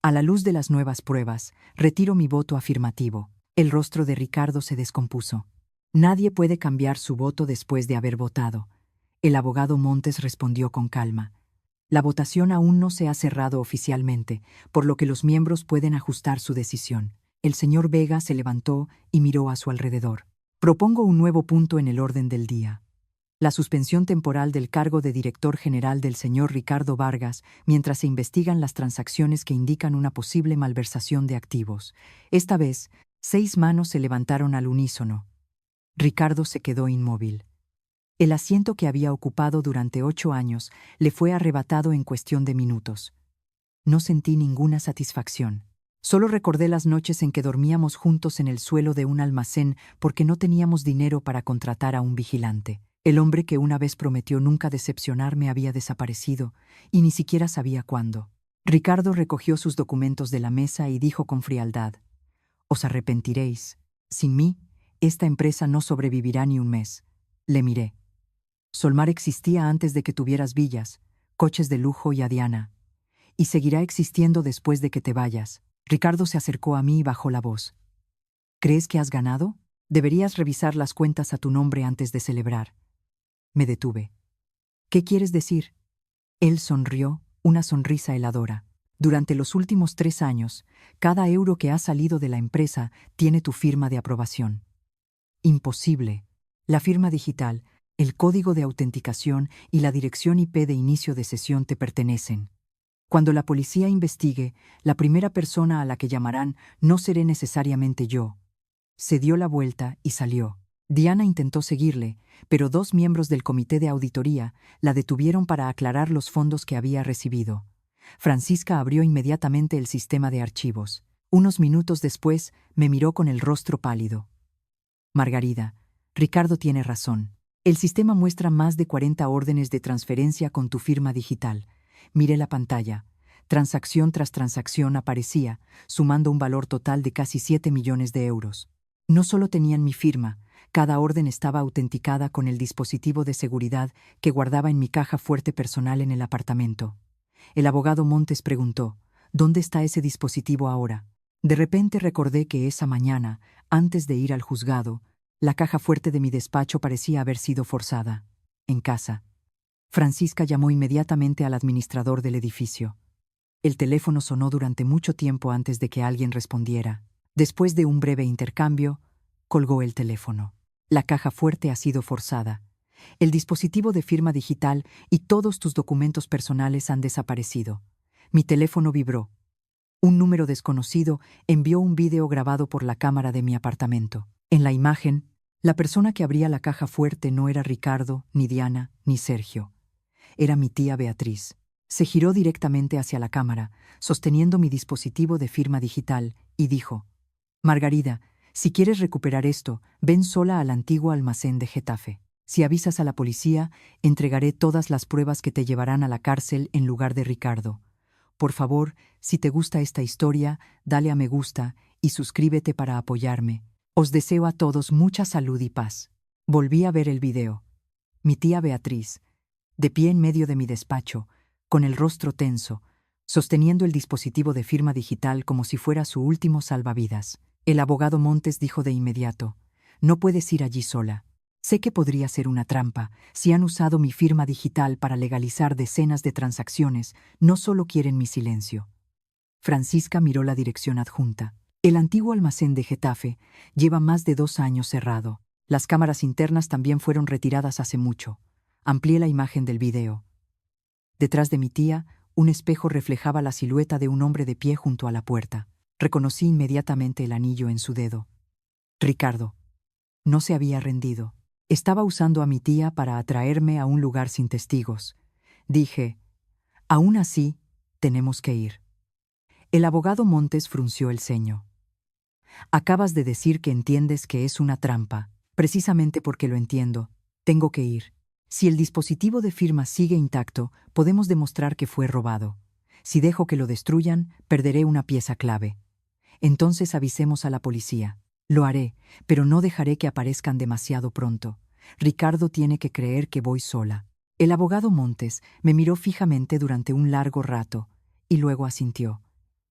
a la luz de las nuevas pruebas, retiro mi voto afirmativo. El rostro de Ricardo se descompuso. Nadie puede cambiar su voto después de haber votado. El abogado Montes respondió con calma. La votación aún no se ha cerrado oficialmente, por lo que los miembros pueden ajustar su decisión. El señor Vega se levantó y miró a su alrededor. Propongo un nuevo punto en el orden del día. La suspensión temporal del cargo de director general del señor Ricardo Vargas mientras se investigan las transacciones que indican una posible malversación de activos. Esta vez, 6 manos se levantaron al unísono. Ricardo se quedó inmóvil. El asiento que había ocupado durante 8 años le fue arrebatado en cuestión de minutos. No sentí ninguna satisfacción. Solo recordé las noches en que dormíamos juntos en el suelo de un almacén porque no teníamos dinero para contratar a un vigilante. El hombre que una vez prometió nunca decepcionarme había desaparecido, y ni siquiera sabía cuándo. Ricardo recogió sus documentos de la mesa y dijo con frialdad: «Os arrepentiréis. Sin mí, esta empresa no sobrevivirá ni un mes». Le miré. Solmar existía antes de que tuvieras villas, coches de lujo y a Diana. Y seguirá existiendo después de que te vayas. Ricardo se acercó a mí y bajó la voz. ¿Crees que has ganado? Deberías revisar las cuentas a tu nombre antes de celebrar. Me detuve. ¿Qué quieres decir? Él sonrió, una sonrisa heladora. Durante los últimos 3 años, cada euro que ha salido de la empresa tiene tu firma de aprobación. Imposible. La firma digital, el código de autenticación y la dirección IP de inicio de sesión te pertenecen. Cuando la policía investigue, la primera persona a la que llamarán no seré necesariamente yo. Se dio la vuelta y salió. Diana intentó seguirle, pero 2 miembros del comité de auditoría la detuvieron para aclarar los fondos que había recibido. Francisca abrió inmediatamente el sistema de archivos. Unos minutos después, me miró con el rostro pálido. Margarida, Ricardo tiene razón. El sistema muestra más de 40 órdenes de transferencia con tu firma digital. Miré la pantalla. Transacción tras transacción aparecía, sumando un valor total de casi 7 millones de euros. No solo tenían mi firma, cada orden estaba autenticada con el dispositivo de seguridad que guardaba en mi caja fuerte personal en el apartamento. El abogado Montes preguntó: ¿dónde está ese dispositivo ahora? De repente recordé que esa mañana, antes de ir al juzgado, la caja fuerte de mi despacho parecía haber sido forzada. En casa. Francisca llamó inmediatamente al administrador del edificio. El teléfono sonó durante mucho tiempo antes de que alguien respondiera. Después de un breve intercambio, colgó el teléfono. La caja fuerte ha sido forzada. El dispositivo de firma digital y todos tus documentos personales han desaparecido. Mi teléfono vibró. Un número desconocido envió un vídeo grabado por la cámara de mi apartamento. En la imagen, la persona que abría la caja fuerte no era Ricardo, ni Diana, ni Sergio. Era mi tía Beatriz. Se giró directamente hacia la cámara, sosteniendo mi dispositivo de firma digital, y dijo: «Margarida, si quieres recuperar esto, ven sola al antiguo almacén de Getafe. Si avisas a la policía, entregaré todas las pruebas que te llevarán a la cárcel en lugar de Ricardo. Por favor, si te gusta esta historia, dale a me gusta y suscríbete para apoyarme. Os deseo a todos mucha salud y paz. Volví a ver el video. Mi tía Beatriz, de pie en medio de mi despacho, con el rostro tenso, sosteniendo el dispositivo de firma digital como si fuera su último salvavidas. El abogado Montes dijo de inmediato: «No puedes ir allí sola. Sé que podría ser una trampa. Si han usado mi firma digital para legalizar decenas de transacciones, no solo quieren mi silencio». Francisca miró la dirección adjunta. El antiguo almacén de Getafe lleva más de 2 años cerrado. Las cámaras internas también fueron retiradas hace mucho. Amplié la imagen del video. Detrás de mi tía, un espejo reflejaba la silueta de un hombre de pie junto a la puerta. Reconocí inmediatamente el anillo en su dedo. Ricardo. No se había rendido. Estaba usando a mi tía para atraerme a un lugar sin testigos. Dije: «Aún así, tenemos que ir». El abogado Montes frunció el ceño. «Acabas de decir que entiendes que es una trampa. Precisamente porque lo entiendo, tengo que ir. Si el dispositivo de firma sigue intacto, podemos demostrar que fue robado. Si dejo que lo destruyan, perderé una pieza clave. Entonces avisemos a la policía». «Lo haré, pero no dejaré que aparezcan demasiado pronto. Ricardo tiene que creer que voy sola». El abogado Montes me miró fijamente durante un largo rato y luego asintió.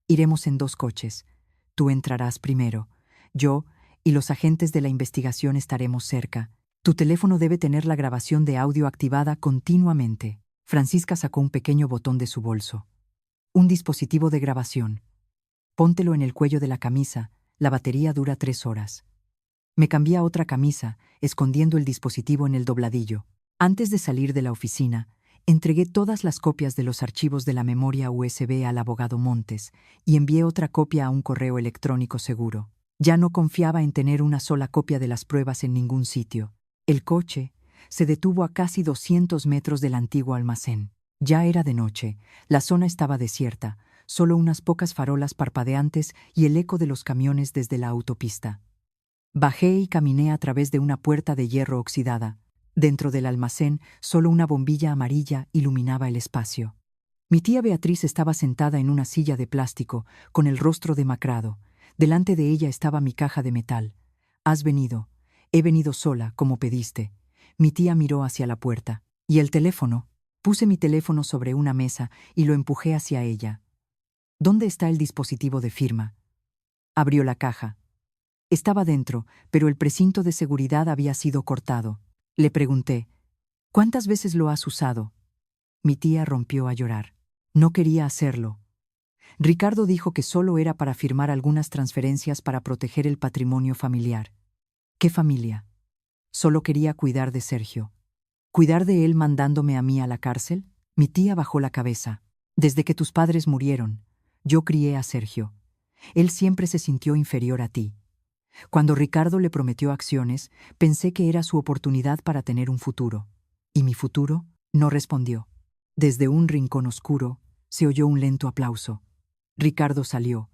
«Iremos en 2 coches. Tú entrarás primero. Yo y los agentes de la investigación estaremos cerca. Tu teléfono debe tener la grabación de audio activada continuamente». Francisca sacó un pequeño botón de su bolso. «Un dispositivo de grabación. Póntelo en el cuello de la camisa. La batería dura 3 horas». Me cambié a otra camisa, escondiendo el dispositivo en el dobladillo. Antes de salir de la oficina, entregué todas las copias de los archivos de la memoria USB al abogado Montes y envié otra copia a un correo electrónico seguro. Ya no confiaba en tener una sola copia de las pruebas en ningún sitio. El coche se detuvo a casi 200 metros del antiguo almacén. Ya era de noche, la zona estaba desierta, solo unas pocas farolas parpadeantes y el eco de los camiones desde la autopista. Bajé y caminé a través de una puerta de hierro oxidada. Dentro del almacén, solo una bombilla amarilla iluminaba el espacio. Mi tía Beatriz estaba sentada en una silla de plástico, con el rostro demacrado. Delante de ella estaba mi caja de metal. «Has venido. He venido sola, como pediste». Mi tía miró hacia la puerta. «¿Y el teléfono?» Puse mi teléfono sobre una mesa y lo empujé hacia ella. «¿Dónde está el dispositivo de firma?» Abrió la caja. Estaba dentro, pero el precinto de seguridad había sido cortado. Le pregunté: «¿Cuántas veces lo has usado?» Mi tía rompió a llorar. No quería hacerlo. Ricardo dijo que solo era para firmar algunas transferencias para proteger el patrimonio familiar. ¿Qué familia? Solo quería cuidar de Sergio. ¿Cuidar de él mandándome a mí a la cárcel? Mi tía bajó la cabeza. «Desde que tus padres murieron, yo crié a Sergio. Él siempre se sintió inferior a ti. Cuando Ricardo le prometió acciones, pensé que era su oportunidad para tener un futuro. ¿Y mi futuro?». No respondió. Desde un rincón oscuro se oyó un lento aplauso. Ricardo salió,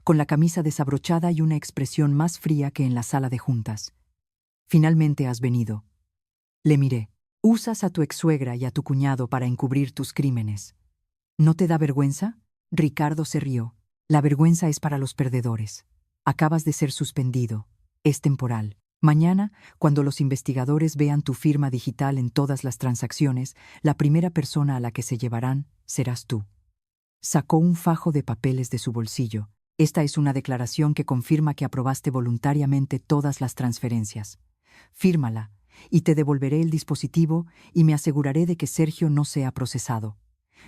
con la camisa desabrochada y una expresión más fría que en la sala de juntas. «Finalmente has venido». Le miré. «Usas a tu exsuegra y a tu cuñado para encubrir tus crímenes. ¿No te da vergüenza?». Ricardo se rió. «La vergüenza es para los perdedores. Acabas de ser suspendido. Es temporal. Mañana, cuando los investigadores vean tu firma digital en todas las transacciones, la primera persona a la que se llevarán serás tú». Sacó un fajo de papeles de su bolsillo. «Esta es una declaración que confirma que aprobaste voluntariamente todas las transferencias. Fírmala, y te devolveré el dispositivo y me aseguraré de que Sergio no sea procesado».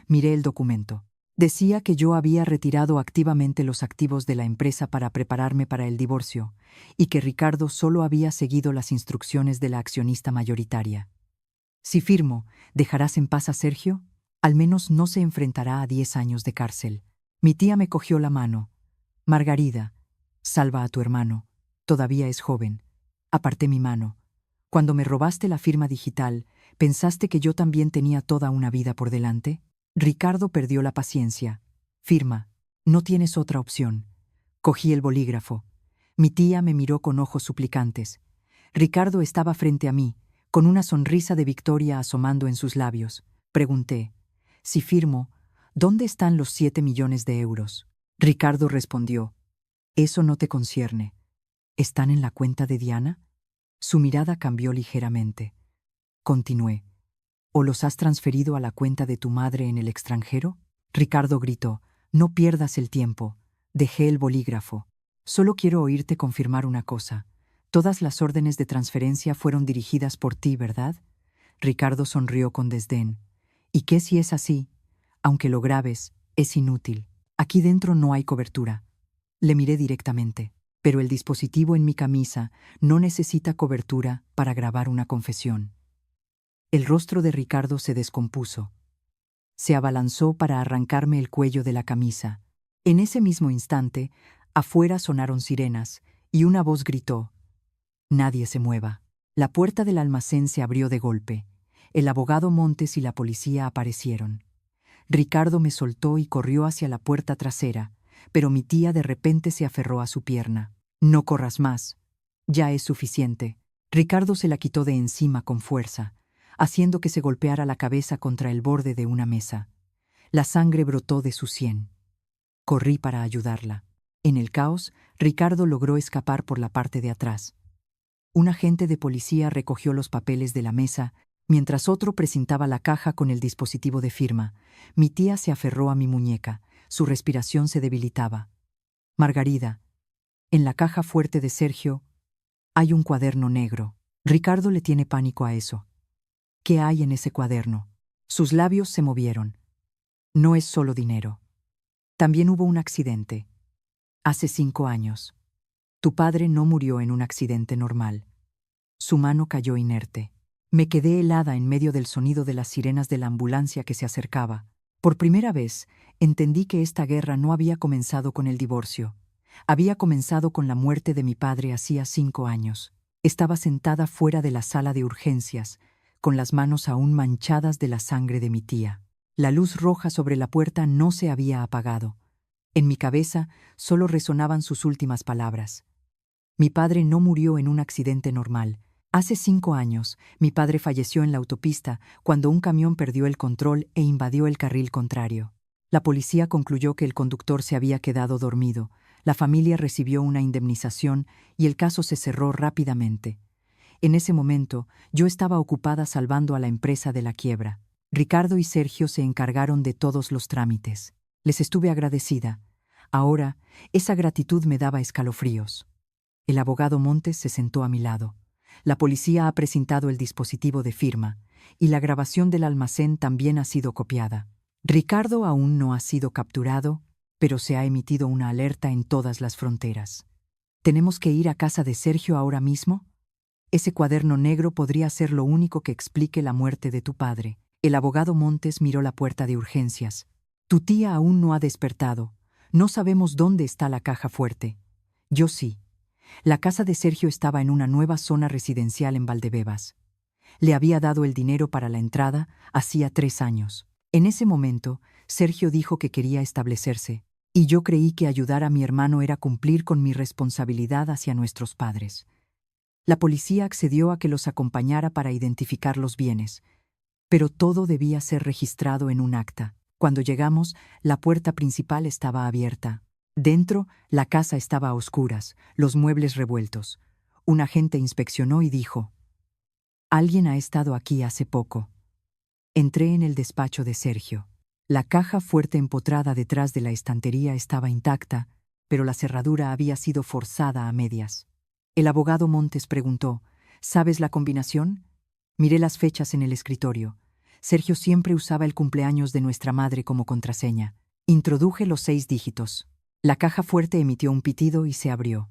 Miré el documento. Decía que yo había retirado activamente los activos de la empresa para prepararme para el divorcio y que Ricardo solo había seguido las instrucciones de la accionista mayoritaria. «Si firmo, ¿dejarás en paz a Sergio? Al menos no se enfrentará a 10 años de cárcel». Mi tía me cogió la mano. «Margarida, salva a tu hermano. Todavía es joven». Aparté mi mano. «Cuando me robaste la firma digital, ¿pensaste que yo también tenía toda una vida por delante?». Ricardo perdió la paciencia. «Firma. No tienes otra opción». Cogí el bolígrafo. Mi tía me miró con ojos suplicantes. Ricardo estaba frente a mí, con una sonrisa de victoria asomando en sus labios. Pregunté: «Si firmo, ¿Dónde están los 7 millones de euros? Ricardo respondió, eso no te concierne. ¿Están en la cuenta de Diana? Su mirada cambió ligeramente. Continué. ¿O los has transferido a la cuenta de tu madre en el extranjero? Ricardo gritó, no pierdas el tiempo. Dejé el bolígrafo. Solo quiero oírte confirmar una cosa. Todas las órdenes de transferencia fueron dirigidas por ti, ¿verdad? Ricardo sonrió con desdén. ¿Y qué si es así? Aunque lo grabes, es inútil. Aquí dentro no hay cobertura. Le miré directamente. Pero el dispositivo en mi camisa no necesita cobertura para grabar una confesión. El rostro de Ricardo se descompuso. Se abalanzó para arrancarme el cuello de la camisa. En ese mismo instante, afuera sonaron sirenas y una voz gritó: «Nadie se mueva». La puerta del almacén se abrió de golpe. El abogado Montes y la policía aparecieron. Ricardo me soltó y corrió hacia la puerta trasera, pero mi tía de repente se aferró a su pierna. «No corras más. Ya es suficiente». Ricardo se la quitó de encima con fuerza, haciendo que se golpeara la cabeza contra el borde de una mesa. La sangre brotó de su sien. Corrí para ayudarla. En el caos, Ricardo logró escapar por la parte de atrás. Un agente de policía recogió los papeles de la mesa, mientras otro presentaba la caja con el dispositivo de firma. Mi tía se aferró a mi muñeca. Su respiración se debilitaba. «Margarida, en la caja fuerte de Sergio hay un cuaderno negro». Ricardo le tiene pánico a eso. «¿Qué hay en ese cuaderno?» Sus labios se movieron. «No es solo dinero. También hubo un accidente. Hace 5 años. Tu padre no murió en un accidente normal. Su mano cayó inerte». Me quedé helada en medio del sonido de las sirenas de la ambulancia que se acercaba. Por primera vez, entendí que esta guerra no había comenzado con el divorcio. Había comenzado con la muerte de mi padre hacía 5 años. Estaba sentada fuera de la sala de urgencias, con las manos aún manchadas de la sangre de mi tía. La luz roja sobre la puerta no se había apagado. En mi cabeza solo resonaban sus últimas palabras. Mi padre no murió en un accidente normal. Hace 5 años, mi padre falleció en la autopista cuando un camión perdió el control e invadió el carril contrario. La policía concluyó que el conductor se había quedado dormido. La familia recibió una indemnización y el caso se cerró rápidamente. En ese momento, yo estaba ocupada salvando a la empresa de la quiebra. Ricardo y Sergio se encargaron de todos los trámites. Les estuve agradecida. Ahora, esa gratitud me daba escalofríos. El abogado Montes se sentó a mi lado. La policía ha presentado el dispositivo de firma, y la grabación del almacén también ha sido copiada. Ricardo aún no ha sido capturado, pero se ha emitido una alerta en todas las fronteras. ¿Tenemos que ir a casa de Sergio ahora mismo? Ese cuaderno negro podría ser lo único que explique la muerte de tu padre. El abogado Montes miró la puerta de urgencias. Tu tía aún no ha despertado. No sabemos dónde está la caja fuerte. Yo sí. La casa de Sergio estaba en una nueva zona residencial en Valdebebas. Le había dado el dinero para la entrada hacía 3 años. En ese momento, Sergio dijo que quería establecerse, y yo creí que ayudar a mi hermano era cumplir con mi responsabilidad hacia nuestros padres. La policía accedió a que los acompañara para identificar los bienes, pero todo debía ser registrado en un acta. Cuando llegamos, la puerta principal estaba abierta. Dentro, la casa estaba a oscuras, los muebles revueltos. Un agente inspeccionó y dijo: «Alguien ha estado aquí hace poco». Entré en el despacho de Sergio. La caja fuerte empotrada detrás de la estantería estaba intacta, pero la cerradura había sido forzada a medias. El abogado Montes preguntó: «¿Sabes la combinación?» Miré las fechas en el escritorio. Sergio siempre usaba el cumpleaños de nuestra madre como contraseña. Introduje los 6 dígitos. La caja fuerte emitió un pitido y se abrió.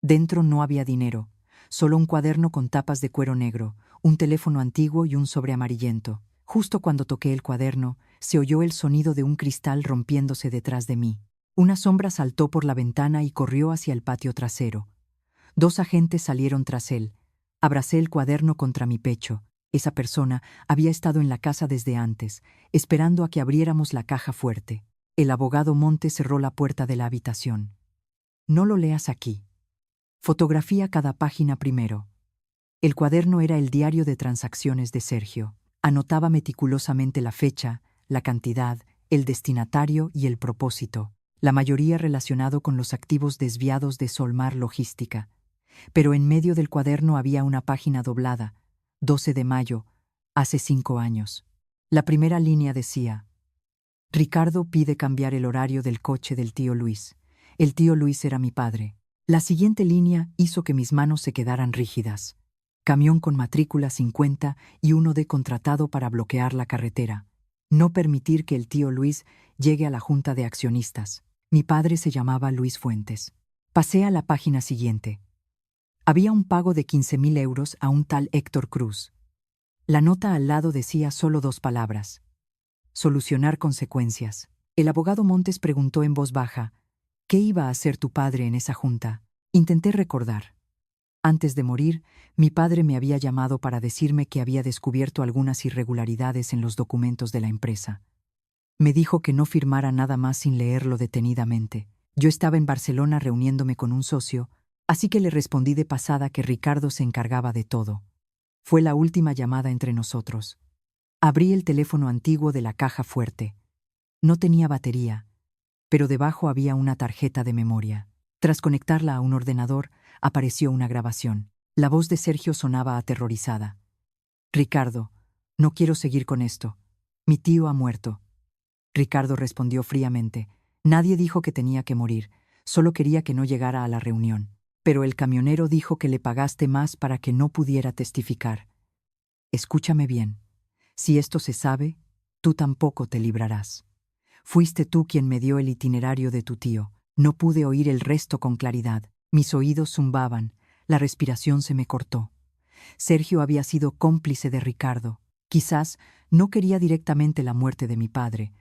Dentro no había dinero, solo un cuaderno con tapas de cuero negro, un teléfono antiguo y un sobre amarillento. Justo cuando toqué el cuaderno, se oyó el sonido de un cristal rompiéndose detrás de mí. Una sombra saltó por la ventana y corrió hacia el patio trasero. 2 agentes salieron tras él. Abracé el cuaderno contra mi pecho. Esa persona había estado en la casa desde antes, esperando a que abriéramos la caja fuerte. El abogado Montes cerró la puerta de la habitación. «No lo leas aquí. Fotografía cada página primero». El cuaderno era el diario de transacciones de Sergio. Anotaba meticulosamente la fecha, la cantidad, el destinatario y el propósito, la mayoría relacionado con los activos desviados de Solmar Logística. Pero en medio del cuaderno había una página doblada, 12 de mayo, hace 5 años. La primera línea decía: Ricardo pide cambiar el horario del coche del tío Luis. El tío Luis era mi padre. La siguiente línea hizo que mis manos se quedaran rígidas. Camión con matrícula 50 y uno de contratado para bloquear la carretera. No permitir que el tío Luis llegue a la junta de accionistas. Mi padre se llamaba Luis Fuentes. Pasé a la página siguiente. Había un pago de 15.000 euros a un tal Héctor Cruz. La nota al lado decía solo 2 palabras: solucionar consecuencias. El abogado Montes preguntó en voz baja: ¿qué iba a hacer tu padre en esa junta? Intenté recordar. Antes de morir, mi padre me había llamado para decirme que había descubierto algunas irregularidades en los documentos de la empresa. Me dijo que no firmara nada más sin leerlo detenidamente. Yo estaba en Barcelona reuniéndome con un socio, así que le respondí de pasada que Ricardo se encargaba de todo. Fue la última llamada entre nosotros. Abrí el teléfono antiguo de la caja fuerte. No tenía batería, pero debajo había una tarjeta de memoria. Tras conectarla a un ordenador, apareció una grabación. La voz de Sergio sonaba aterrorizada. Ricardo, no quiero seguir con esto. Mi tío ha muerto. Ricardo respondió fríamente. Nadie dijo que tenía que morir, solo quería que no llegara a la reunión. Pero el camionero dijo que le pagaste más para que no pudiera testificar. Escúchame bien. Si esto se sabe, tú tampoco te librarás. Fuiste tú quien me dio el itinerario de tu tío. No pude oír el resto con claridad. Mis oídos zumbaban, la respiración se me cortó. Sergio había sido cómplice de Ricardo. Quizás no quería directamente la muerte de mi padre,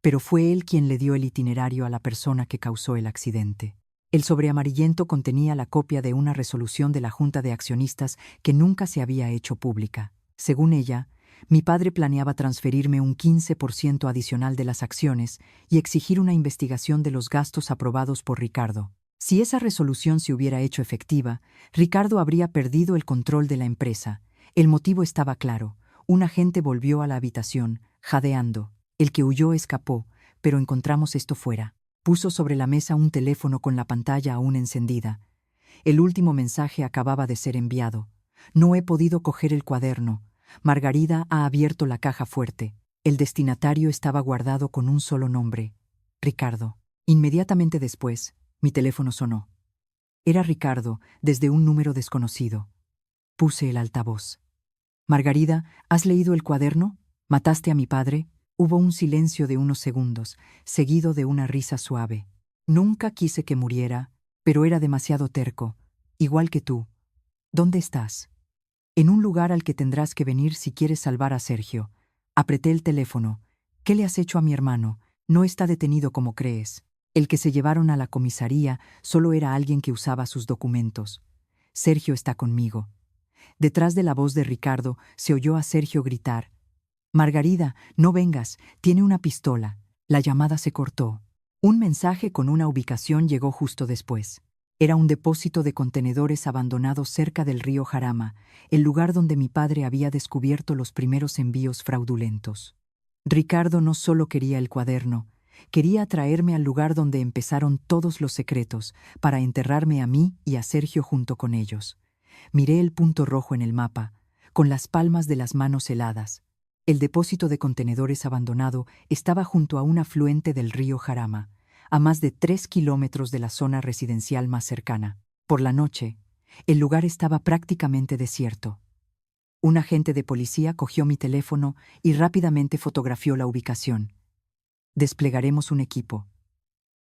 pero fue él quien le dio el itinerario a la persona que causó el accidente. El sobre amarillento contenía la copia de una resolución de la Junta de Accionistas que nunca se había hecho pública. Según ella, mi padre planeaba transferirme un 15% adicional de las acciones y exigir una investigación de los gastos aprobados por Ricardo. Si esa resolución se hubiera hecho efectiva, Ricardo habría perdido el control de la empresa. El motivo estaba claro. Un agente volvió a la habitación, jadeando. El que huyó escapó, pero encontramos esto fuera. Puso sobre la mesa un teléfono con la pantalla aún encendida. El último mensaje acababa de ser enviado. No he podido coger el cuaderno. Margarida ha abierto la caja fuerte. El destinatario estaba guardado con un solo nombre: Ricardo. Inmediatamente después, mi teléfono sonó. Era Ricardo, desde un número desconocido. Puse el altavoz. Margarida, ¿has leído el cuaderno? ¿Mataste a mi padre? Hubo un silencio de unos segundos, seguido de una risa suave. Nunca quise que muriera, pero era demasiado terco. Igual que tú. ¿Dónde estás? En un lugar al que tendrás que venir si quieres salvar a Sergio. Apreté el teléfono. ¿Qué le has hecho a mi hermano? No está detenido como crees. El que se llevaron a la comisaría solo era alguien que usaba sus documentos. Sergio está conmigo. Detrás de la voz de Ricardo se oyó a Sergio gritar: Margarida, no vengas, tiene una pistola. La llamada se cortó. Un mensaje con una ubicación llegó justo después. Era un depósito de contenedores abandonado cerca del río Jarama, el lugar donde mi padre había descubierto los primeros envíos fraudulentos. Ricardo no solo quería el cuaderno, quería traerme al lugar donde empezaron todos los secretos, para enterrarme a mí y a Sergio junto con ellos. Miré el punto rojo en el mapa, con las palmas de las manos heladas. El depósito de contenedores abandonado estaba junto a un afluente del río Jarama, a más de 3 kilómetros de la zona residencial más cercana. Por la noche, el lugar estaba prácticamente desierto. Un agente de policía cogió mi teléfono y rápidamente fotografió la ubicación. Desplegaremos un equipo.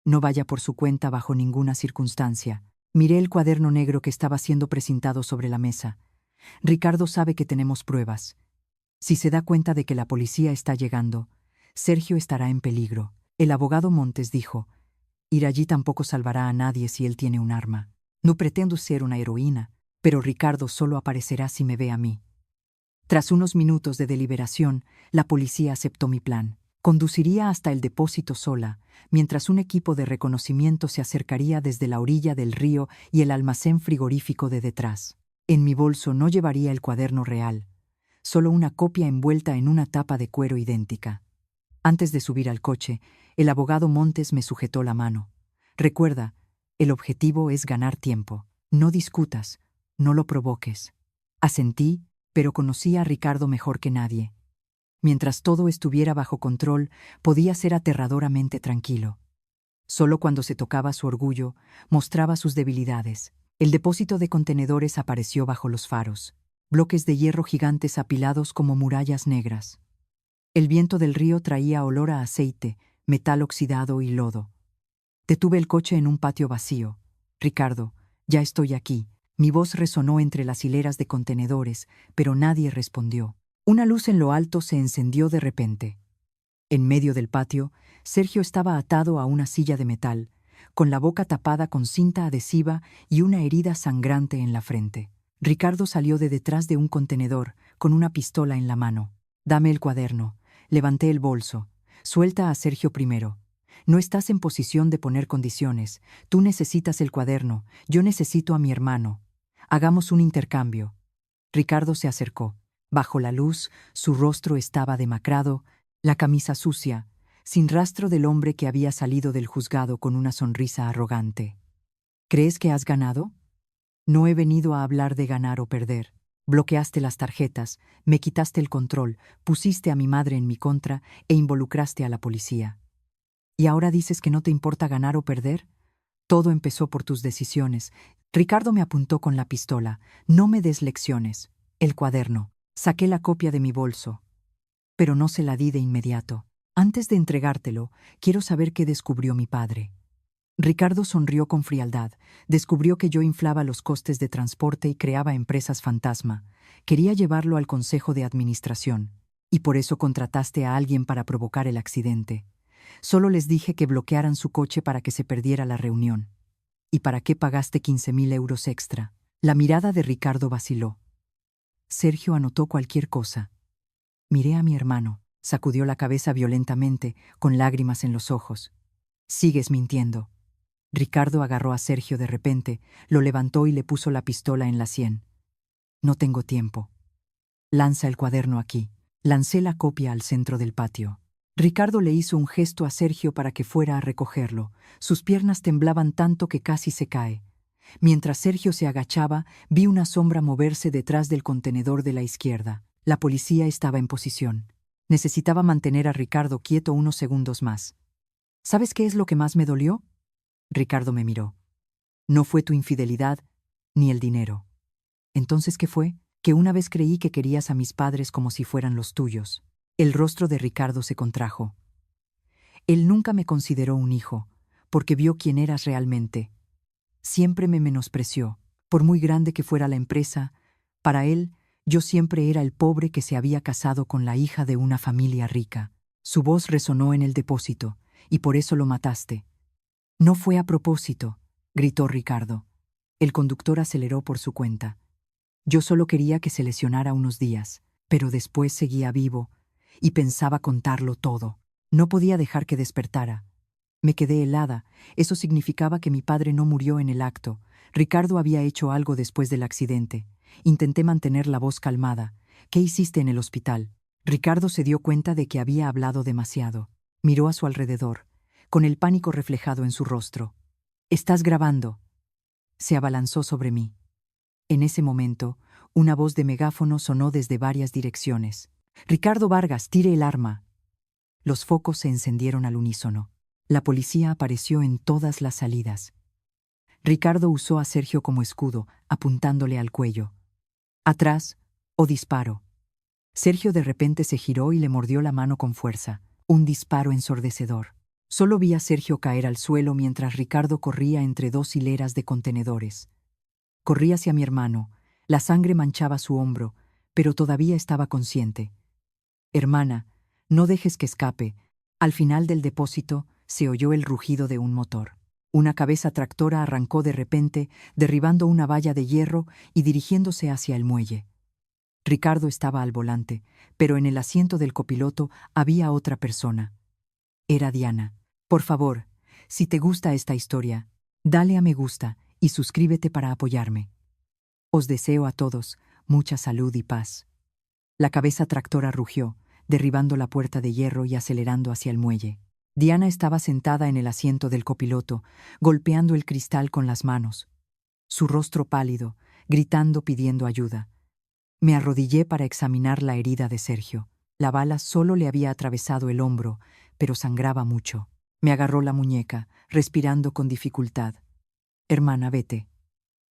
No vaya por su cuenta bajo ninguna circunstancia. Miré el cuaderno negro que estaba siendo presentado sobre la mesa. Ricardo sabe que tenemos pruebas. Si se da cuenta de que la policía está llegando, Sergio estará en peligro. El abogado Montes dijo: ir allí tampoco salvará a nadie si él tiene un arma. No pretendo ser una heroína, pero Ricardo solo aparecerá si me ve a mí. Tras unos minutos de deliberación, la policía aceptó mi plan. Conduciría hasta el depósito sola, mientras un equipo de reconocimiento se acercaría desde la orilla del río y el almacén frigorífico de detrás. En mi bolso no llevaría el cuaderno real, solo una copia envuelta en una tapa de cuero idéntica. Antes de subir al coche, el abogado Montes me sujetó la mano. Recuerda, el objetivo es ganar tiempo. No discutas, no lo provoques. Asentí, pero conocí a Ricardo mejor que nadie. Mientras todo estuviera bajo control, podía ser aterradoramente tranquilo. Solo cuando se tocaba su orgullo, mostraba sus debilidades. El depósito de contenedores apareció bajo los faros. Bloques de hierro gigantes apilados como murallas negras. El viento del río traía olor a aceite, metal oxidado y lodo. Detuve el coche en un patio vacío. Ricardo, ya estoy aquí. Mi voz resonó entre las hileras de contenedores, pero nadie respondió. Una luz en lo alto se encendió de repente. En medio del patio, Sergio estaba atado a una silla de metal, con la boca tapada con cinta adhesiva y una herida sangrante en la frente. Ricardo salió de detrás de un contenedor, con una pistola en la mano. Dame el cuaderno. Levanté el bolso. Suelta a Sergio primero. No estás en posición de poner condiciones. Tú necesitas el cuaderno, yo necesito a mi hermano. Hagamos un intercambio. Ricardo se acercó. Bajo la luz, su rostro estaba demacrado, la camisa sucia, sin rastro del hombre que había salido del juzgado con una sonrisa arrogante. ¿Crees que has ganado? No he venido a hablar de ganar o perder. Bloqueaste las tarjetas, me quitaste el control, pusiste a mi madre en mi contra e involucraste a la policía. ¿Y ahora dices que no te importa ganar o perder? Todo empezó por tus decisiones. Ricardo me apuntó con la pistola. No me des lecciones. El cuaderno. Saqué la copia de mi bolso. Pero no se la di de inmediato. Antes de entregártelo, quiero saber qué descubrió mi padre. Ricardo sonrió con frialdad. Descubrió que yo inflaba los costes de transporte y creaba empresas fantasma. Quería llevarlo al consejo de administración. Y por eso contrataste a alguien para provocar el accidente. Solo les dije que bloquearan su coche para que se perdiera la reunión. ¿Y para qué pagaste 15.000 euros extra? La mirada de Ricardo vaciló. Sergio anotó cualquier cosa. Miré a mi hermano. Sacudió la cabeza violentamente, con lágrimas en los ojos. Sigues mintiendo. Ricardo agarró a Sergio de repente, lo levantó y le puso la pistola en la sien. No tengo tiempo. Lanza el cuaderno aquí. Lancé la copia al centro del patio. Ricardo le hizo un gesto a Sergio para que fuera a recogerlo. Sus piernas temblaban tanto que casi se cae. Mientras Sergio se agachaba, vi una sombra moverse detrás del contenedor de la izquierda. La policía estaba en posición. Necesitaba mantener a Ricardo quieto unos segundos más. ¿Sabes qué es lo que más me dolió? Ricardo me miró. No fue tu infidelidad, ni el dinero. ¿Entonces qué fue? Que una vez creí que querías a mis padres como si fueran los tuyos. El rostro de Ricardo se contrajo. Él nunca me consideró un hijo, porque vio quién eras realmente. Siempre me menospreció. Por muy grande que fuera la empresa, para él, yo siempre era el pobre que se había casado con la hija de una familia rica. Su voz resonó en el depósito, y por eso lo mataste. No fue a propósito, gritó Ricardo. El conductor aceleró por su cuenta. Yo solo quería que se lesionara unos días, pero después seguía vivo, y pensaba contarlo todo. No podía dejar que despertara. Me quedé helada. Eso significaba que mi padre no murió en el acto. Ricardo había hecho algo después del accidente. Intenté mantener la voz calmada. ¿Qué hiciste en el hospital? Ricardo se dio cuenta de que había hablado demasiado. Miró a su alrededor, con el pánico reflejado en su rostro. «¿Estás grabando?» Se abalanzó sobre mí. En ese momento, una voz de megáfono sonó desde varias direcciones. «Ricardo Vargas, tire el arma». Los focos se encendieron al unísono. La policía apareció en todas las salidas. Ricardo usó a Sergio como escudo, apuntándole al cuello. «Atrás, o disparo». Sergio de repente se giró y le mordió la mano con fuerza. Un disparo ensordecedor. Solo vi a Sergio caer al suelo mientras Ricardo corría entre dos hileras de contenedores. Corrí hacia mi hermano. La sangre manchaba su hombro, pero todavía estaba consciente. «Hermana, no dejes que escape». Al final del depósito se oyó el rugido de un motor. Una cabeza tractora arrancó de repente, derribando una valla de hierro y dirigiéndose hacia el muelle. Ricardo estaba al volante, pero en el asiento del copiloto había otra persona. Era Diana. Por favor, si te gusta esta historia, dale a me gusta y suscríbete para apoyarme. Os deseo a todos mucha salud y paz. La cabeza tractora rugió, derribando la puerta de hierro y acelerando hacia el muelle. Diana estaba sentada en el asiento del copiloto, golpeando el cristal con las manos, su rostro pálido, gritando pidiendo ayuda. Me arrodillé para examinar la herida de Sergio. La bala solo le había atravesado el hombro, pero sangraba mucho. Me agarró la muñeca, respirando con dificultad. Hermana, vete.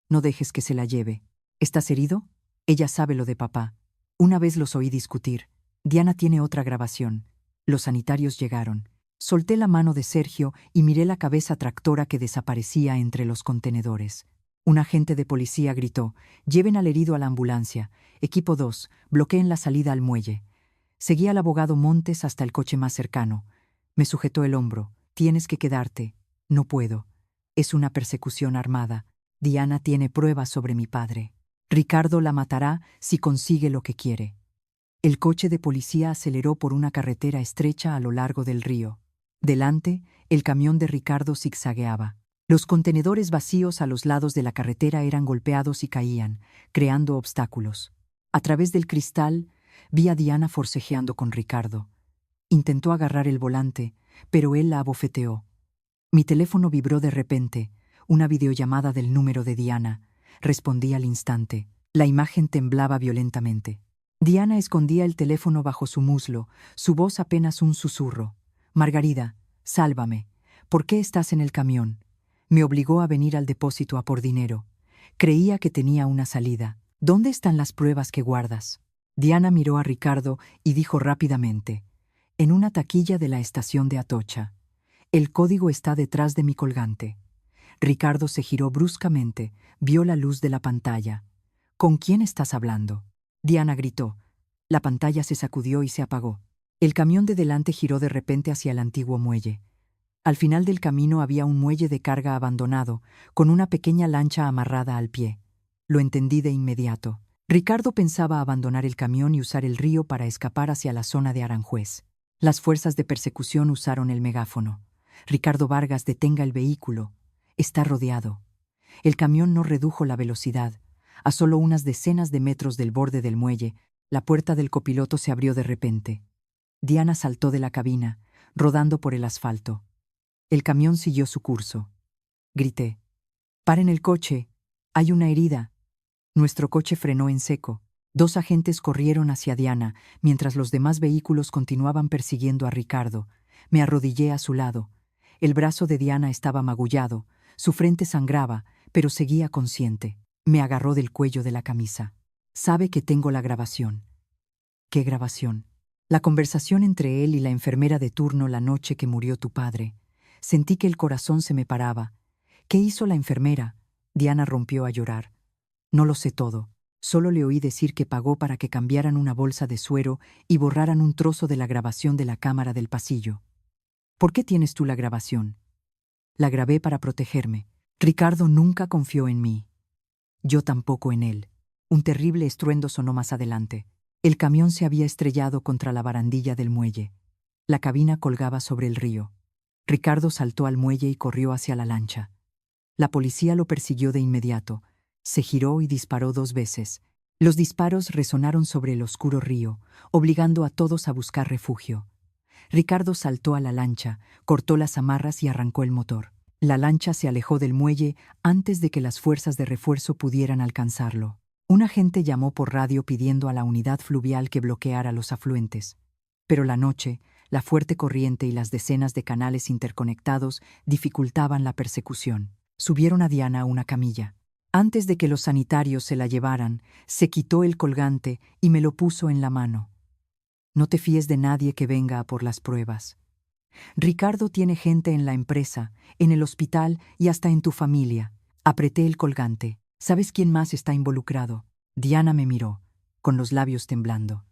No dejes que se la lleve. ¿Estás herido? Ella sabe lo de papá. Una vez los oí discutir. Diana tiene otra grabación. Los sanitarios llegaron. Solté la mano de Sergio y miré la cabeza tractora que desaparecía entre los contenedores. Un agente de policía gritó: «Lleven al herido a la ambulancia. Equipo 2, bloqueen la salida al muelle». Seguí al abogado Montes hasta el coche más cercano. Me sujetó el hombro. «Tienes que quedarte». «No puedo. Es una persecución armada. Diana tiene pruebas sobre mi padre. Ricardo la matará si consigue lo que quiere». El coche de policía aceleró por una carretera estrecha a lo largo del río. Delante, el camión de Ricardo zigzagueaba. Los contenedores vacíos a los lados de la carretera eran golpeados y caían, creando obstáculos. A través del cristal, vi a Diana forcejeando con Ricardo. Intentó agarrar el volante, pero él la abofeteó. Mi teléfono vibró de repente, una videollamada del número de Diana. Respondí al instante. La imagen temblaba violentamente. Diana escondía el teléfono bajo su muslo, su voz apenas un susurro. «Margarida, sálvame. ¿Por qué estás en el camión?» Me obligó a venir al depósito a por dinero. Creía que tenía una salida. «¿Dónde están las pruebas que guardas?» Diana miró a Ricardo y dijo rápidamente: «En una taquilla de la estación de Atocha. El código está detrás de mi colgante». Ricardo se giró bruscamente, vio la luz de la pantalla. «¿Con quién estás hablando?». Diana gritó. La pantalla se sacudió y se apagó. El camión de delante giró de repente hacia el antiguo muelle. Al final del camino había un muelle de carga abandonado, con una pequeña lancha amarrada al pie. Lo entendí de inmediato. Ricardo pensaba abandonar el camión y usar el río para escapar hacia la zona de Aranjuez. Las fuerzas de persecución usaron el megáfono. «Ricardo Vargas, detenga el vehículo. Está rodeado». El camión no redujo la velocidad. A solo unas decenas de metros del borde del muelle, la puerta del copiloto se abrió de repente. Diana saltó de la cabina, rodando por el asfalto. El camión siguió su curso. Grité: «¡Paren el coche! ¡Hay una herida!». Nuestro coche frenó en seco. 2 agentes corrieron hacia Diana, mientras los demás vehículos continuaban persiguiendo a Ricardo. Me arrodillé a su lado. El brazo de Diana estaba magullado, su frente sangraba, pero seguía consciente. Me agarró del cuello de la camisa. «Sabe que tengo la grabación». «¿Qué grabación?». «La conversación entre él y la enfermera de turno la noche que murió tu padre». Sentí que el corazón se me paraba. «¿Qué hizo la enfermera?». Diana rompió a llorar. «No lo sé todo. Solo le oí decir que pagó para que cambiaran una bolsa de suero y borraran un trozo de la grabación de la cámara del pasillo». «¿Por qué tienes tú la grabación?». «La grabé para protegerme. Ricardo nunca confió en mí. Yo tampoco en él». Un terrible estruendo sonó más adelante. El camión se había estrellado contra la barandilla del muelle. La cabina colgaba sobre el río. Ricardo saltó al muelle y corrió hacia la lancha. La policía lo persiguió de inmediato. Se giró y disparó 2 veces. Los disparos resonaron sobre el oscuro río, obligando a todos a buscar refugio. Ricardo saltó a la lancha, cortó las amarras y arrancó el motor. La lancha se alejó del muelle antes de que las fuerzas de refuerzo pudieran alcanzarlo. Un agente llamó por radio pidiendo a la unidad fluvial que bloqueara los afluentes. Pero la noche, la fuerte corriente y las decenas de canales interconectados dificultaban la persecución. Subieron a Diana a una camilla. Antes de que los sanitarios se la llevaran, se quitó el colgante y me lo puso en la mano. «No te fíes de nadie que venga a por las pruebas. Ricardo tiene gente en la empresa, en el hospital y hasta en tu familia». Apreté el colgante. «¿Sabes quién más está involucrado?». Diana me miró, con los labios temblando.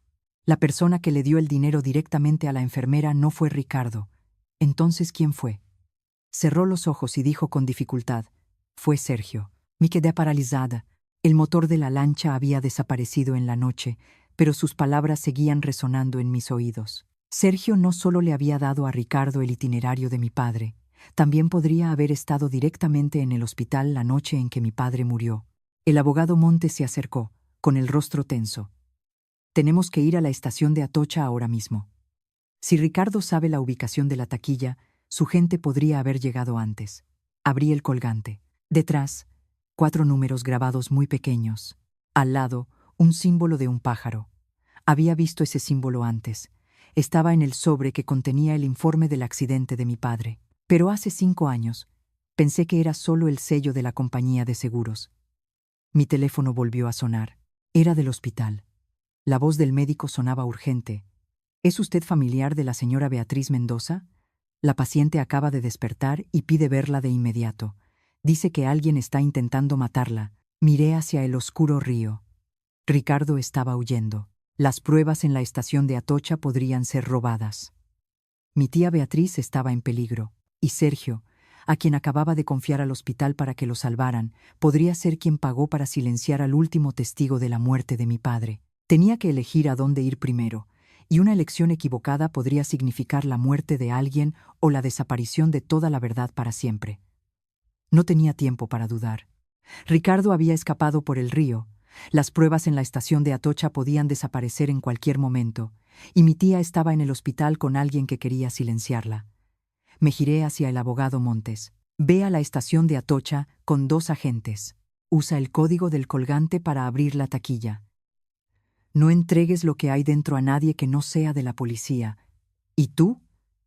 «La persona que le dio el dinero directamente a la enfermera no fue Ricardo». «Entonces, ¿quién fue?». Cerró los ojos y dijo con dificultad: «Fue Sergio». Me quedé paralizada. El motor de la lancha había desaparecido en la noche, pero sus palabras seguían resonando en mis oídos. Sergio no solo le había dado a Ricardo el itinerario de mi padre, también podría haber estado directamente en el hospital la noche en que mi padre murió. El abogado Montes se acercó, con el rostro tenso. Tenemos que ir a la estación de Atocha ahora mismo. Si Ricardo sabe la ubicación de la taquilla, su gente podría haber llegado antes. Abrí el colgante. Detrás, 4 números grabados muy pequeños. Al lado, un símbolo de un pájaro. Había visto ese símbolo antes. Estaba en el sobre que contenía el informe del accidente de mi padre. Pero hace 5 años, pensé que era solo el sello de la compañía de seguros. Mi teléfono volvió a sonar. Era del hospital. La voz del médico sonaba urgente. ¿Es usted familiar de la señora Beatriz Mendoza? La paciente acaba de despertar y pide verla de inmediato. Dice que alguien está intentando matarla. Miré hacia el oscuro río. Ricardo estaba huyendo. Las pruebas en la estación de Atocha podrían ser robadas. Mi tía Beatriz estaba en peligro, y Sergio, a quien acababa de confiar al hospital para que lo salvaran, podría ser quien pagó para silenciar al último testigo de la muerte de mi padre. Tenía que elegir a dónde ir primero, y una elección equivocada podría significar la muerte de alguien o la desaparición de toda la verdad para siempre. No tenía tiempo para dudar. Ricardo había escapado por el río. Las pruebas en la estación de Atocha podían desaparecer en cualquier momento, y mi tía estaba en el hospital con alguien que quería silenciarla. Me giré hacia el abogado Montes. Ve a la estación de Atocha con 2 agentes. Usa el código del colgante para abrir la taquilla. No entregues lo que hay dentro a nadie que no sea de la policía. ¿Y tú?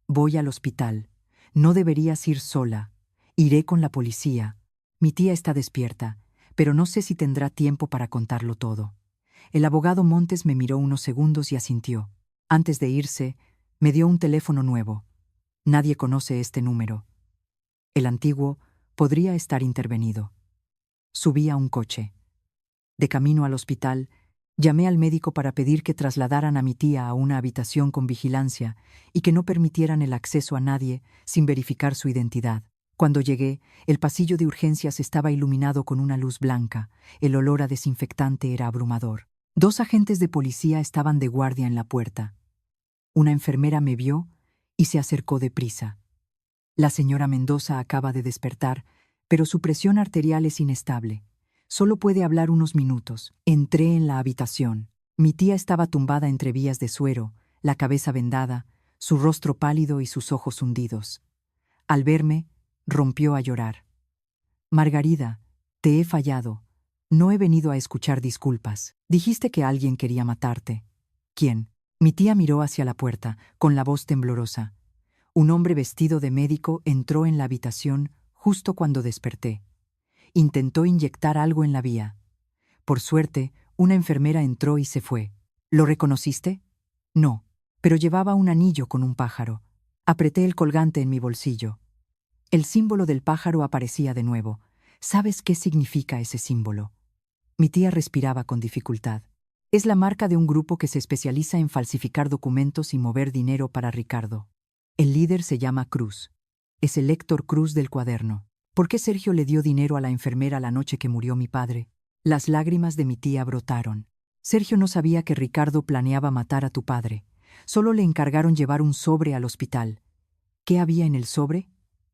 Voy al hospital. No deberías ir sola. Iré con la policía. Mi tía está despierta, pero no sé si tendrá tiempo para contarlo todo. El abogado Montes me miró unos segundos y asintió. Antes de irse, me dio un teléfono nuevo. Nadie conoce este número. El antiguo podría estar intervenido. Subí a un coche. De camino al hospital, llamé al médico para pedir que trasladaran a mi tía a una habitación con vigilancia y que no permitieran el acceso a nadie sin verificar su identidad. Cuando llegué, el pasillo de urgencias estaba iluminado con una luz blanca. El olor a desinfectante era abrumador. 2 agentes de policía estaban de guardia en la puerta. Una enfermera me vio y se acercó deprisa. La señora Mendoza acaba de despertar, pero su presión arterial es inestable. Solo puede hablar unos minutos. Entré en la habitación. Mi tía estaba tumbada entre vías de suero, la cabeza vendada, su rostro pálido y sus ojos hundidos. Al verme, rompió a llorar. Margarida, te he fallado. No he venido a escuchar disculpas. Dijiste que alguien quería matarte. ¿Quién? Mi tía miró hacia la puerta, con la voz temblorosa. Un hombre vestido de médico entró en la habitación justo cuando desperté. Intentó inyectar algo en la vía. Por suerte, una enfermera entró y se fue. ¿Lo reconociste? No, pero llevaba un anillo con un pájaro. Apreté el colgante en mi bolsillo. El símbolo del pájaro aparecía de nuevo. ¿Sabes qué significa ese símbolo? Mi tía respiraba con dificultad. Es la marca de un grupo que se especializa en falsificar documentos y mover dinero para Ricardo. El líder se llama Cruz. Es el Héctor Cruz del cuaderno. ¿Por qué Sergio le dio dinero a la enfermera la noche que murió mi padre? Las lágrimas de mi tía brotaron. Sergio no sabía que Ricardo planeaba matar a tu padre. Solo le encargaron llevar un sobre al hospital. ¿Qué había en el sobre?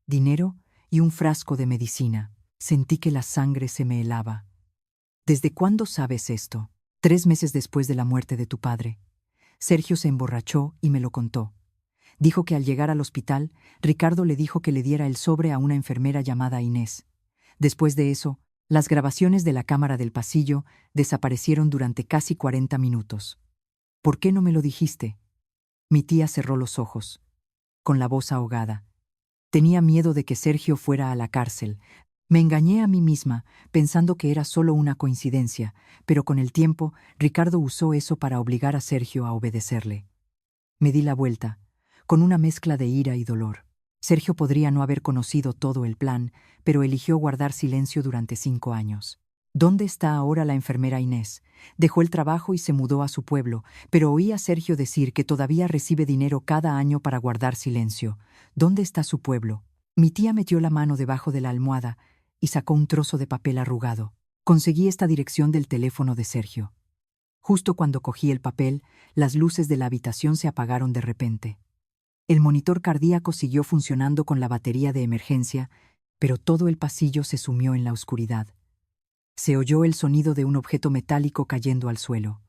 Dinero y un frasco de medicina. Sentí que la sangre se me helaba. ¿Desde cuándo sabes esto? 3 meses después de la muerte de tu padre. Sergio se emborrachó y me lo contó. Dijo que al llegar al hospital, Ricardo le dijo que le diera el sobre a una enfermera llamada Inés. Después de eso, las grabaciones de la cámara del pasillo desaparecieron durante casi 40 minutos. ¿Por qué no me lo dijiste? Mi tía cerró los ojos, con la voz ahogada. Tenía miedo de que Sergio fuera a la cárcel. Me engañé a mí misma, pensando que era solo una coincidencia, pero con el tiempo, Ricardo usó eso para obligar a Sergio a obedecerle. Me di la vuelta, con una mezcla de ira y dolor. Sergio podría no haber conocido todo el plan, pero eligió guardar silencio durante 5 años. ¿Dónde está ahora la enfermera Inés? Dejó el trabajo y se mudó a su pueblo, pero oí a Sergio decir que todavía recibe dinero cada año para guardar silencio. ¿Dónde está su pueblo? Mi tía metió la mano debajo de la almohada y sacó un trozo de papel arrugado. Conseguí esta dirección del teléfono de Sergio. Justo cuando cogí el papel, las luces de la habitación se apagaron de repente. El monitor cardíaco siguió funcionando con la batería de emergencia, pero todo el pasillo se sumió en la oscuridad. Se oyó el sonido de un objeto metálico cayendo al suelo.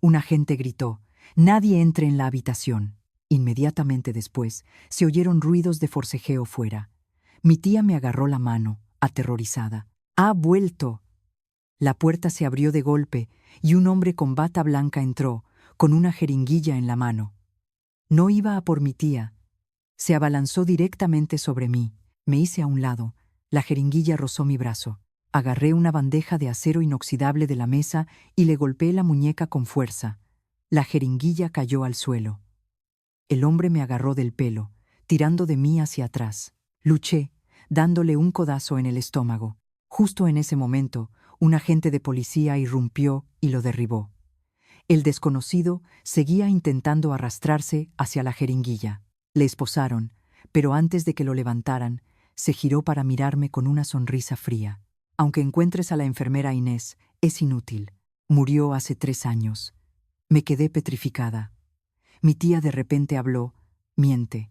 Un agente gritó: «Nadie entre en la habitación». Inmediatamente después, se oyeron ruidos de forcejeo fuera. Mi tía me agarró la mano, aterrorizada. «¡Ha vuelto!». La puerta se abrió de golpe y un hombre con bata blanca entró, con una jeringuilla en la mano. No iba a por mi tía. Se abalanzó directamente sobre mí. Me hice a un lado. La jeringuilla rozó mi brazo. Agarré una bandeja de acero inoxidable de la mesa y le golpeé la muñeca con fuerza. La jeringuilla cayó al suelo. El hombre me agarró del pelo, tirando de mí hacia atrás. Luché, dándole un codazo en el estómago. Justo en ese momento, un agente de policía irrumpió y lo derribó. El desconocido seguía intentando arrastrarse hacia la jeringuilla. Le esposaron, pero antes de que lo levantaran, se giró para mirarme con una sonrisa fría. «Aunque encuentres a la enfermera Inés, es inútil. Murió hace 3 años». Me quedé petrificada. Mi tía de repente habló: «Miente.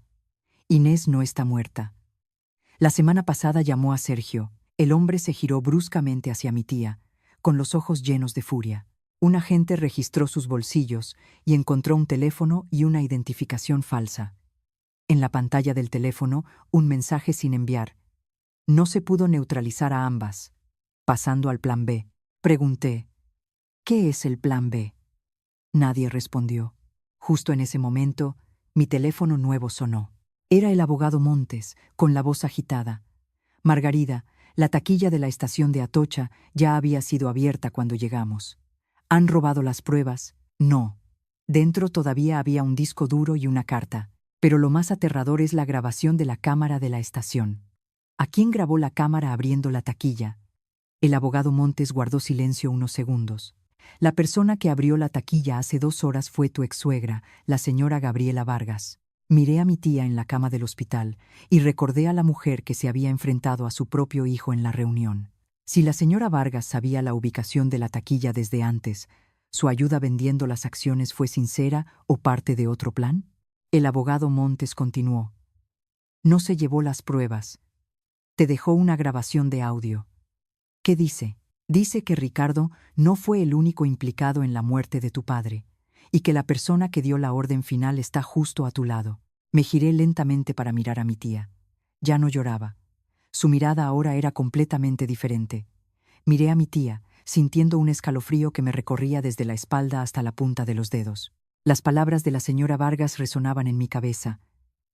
Inés no está muerta». La semana pasada llamó a Sergio. El hombre se giró bruscamente hacia mi tía, con los ojos llenos de furia. Un agente registró sus bolsillos y encontró un teléfono y una identificación falsa. En la pantalla del teléfono, un mensaje sin enviar. No se pudo neutralizar a ambas. Pasando al plan B. Pregunté: «¿Qué es el plan B?». Nadie respondió. Justo en ese momento, mi teléfono nuevo sonó. Era el abogado Montes, con la voz agitada. «Margarida, la taquilla de la estación de Atocha ya había sido abierta cuando llegamos. ¿Han robado las pruebas?». «No». Dentro todavía había un disco duro y una carta. Pero lo más aterrador es la grabación de la cámara de la estación. ¿A quién grabó la cámara abriendo la taquilla? El abogado Montes guardó silencio unos segundos. «La persona que abrió la taquilla hace 2 horas fue tu exsuegra, la señora Gabriela Vargas». Miré a mi tía en la cama del hospital y recordé a la mujer que se había enfrentado a su propio hijo en la reunión. Si la señora Vargas sabía la ubicación de la taquilla desde antes, ¿su ayuda vendiendo las acciones fue sincera o parte de otro plan? El abogado Montes continuó: «No se llevó las pruebas. Te dejó una grabación de audio». «¿Qué dice?». «Dice que Ricardo no fue el único implicado en la muerte de tu padre, y que la persona que dio la orden final está justo a tu lado». Me giré lentamente para mirar a mi tía. Ya no lloraba. Su mirada ahora era completamente diferente. Miré a mi tía, sintiendo un escalofrío que me recorría desde la espalda hasta la punta de los dedos. Las palabras de la señora Vargas resonaban en mi cabeza.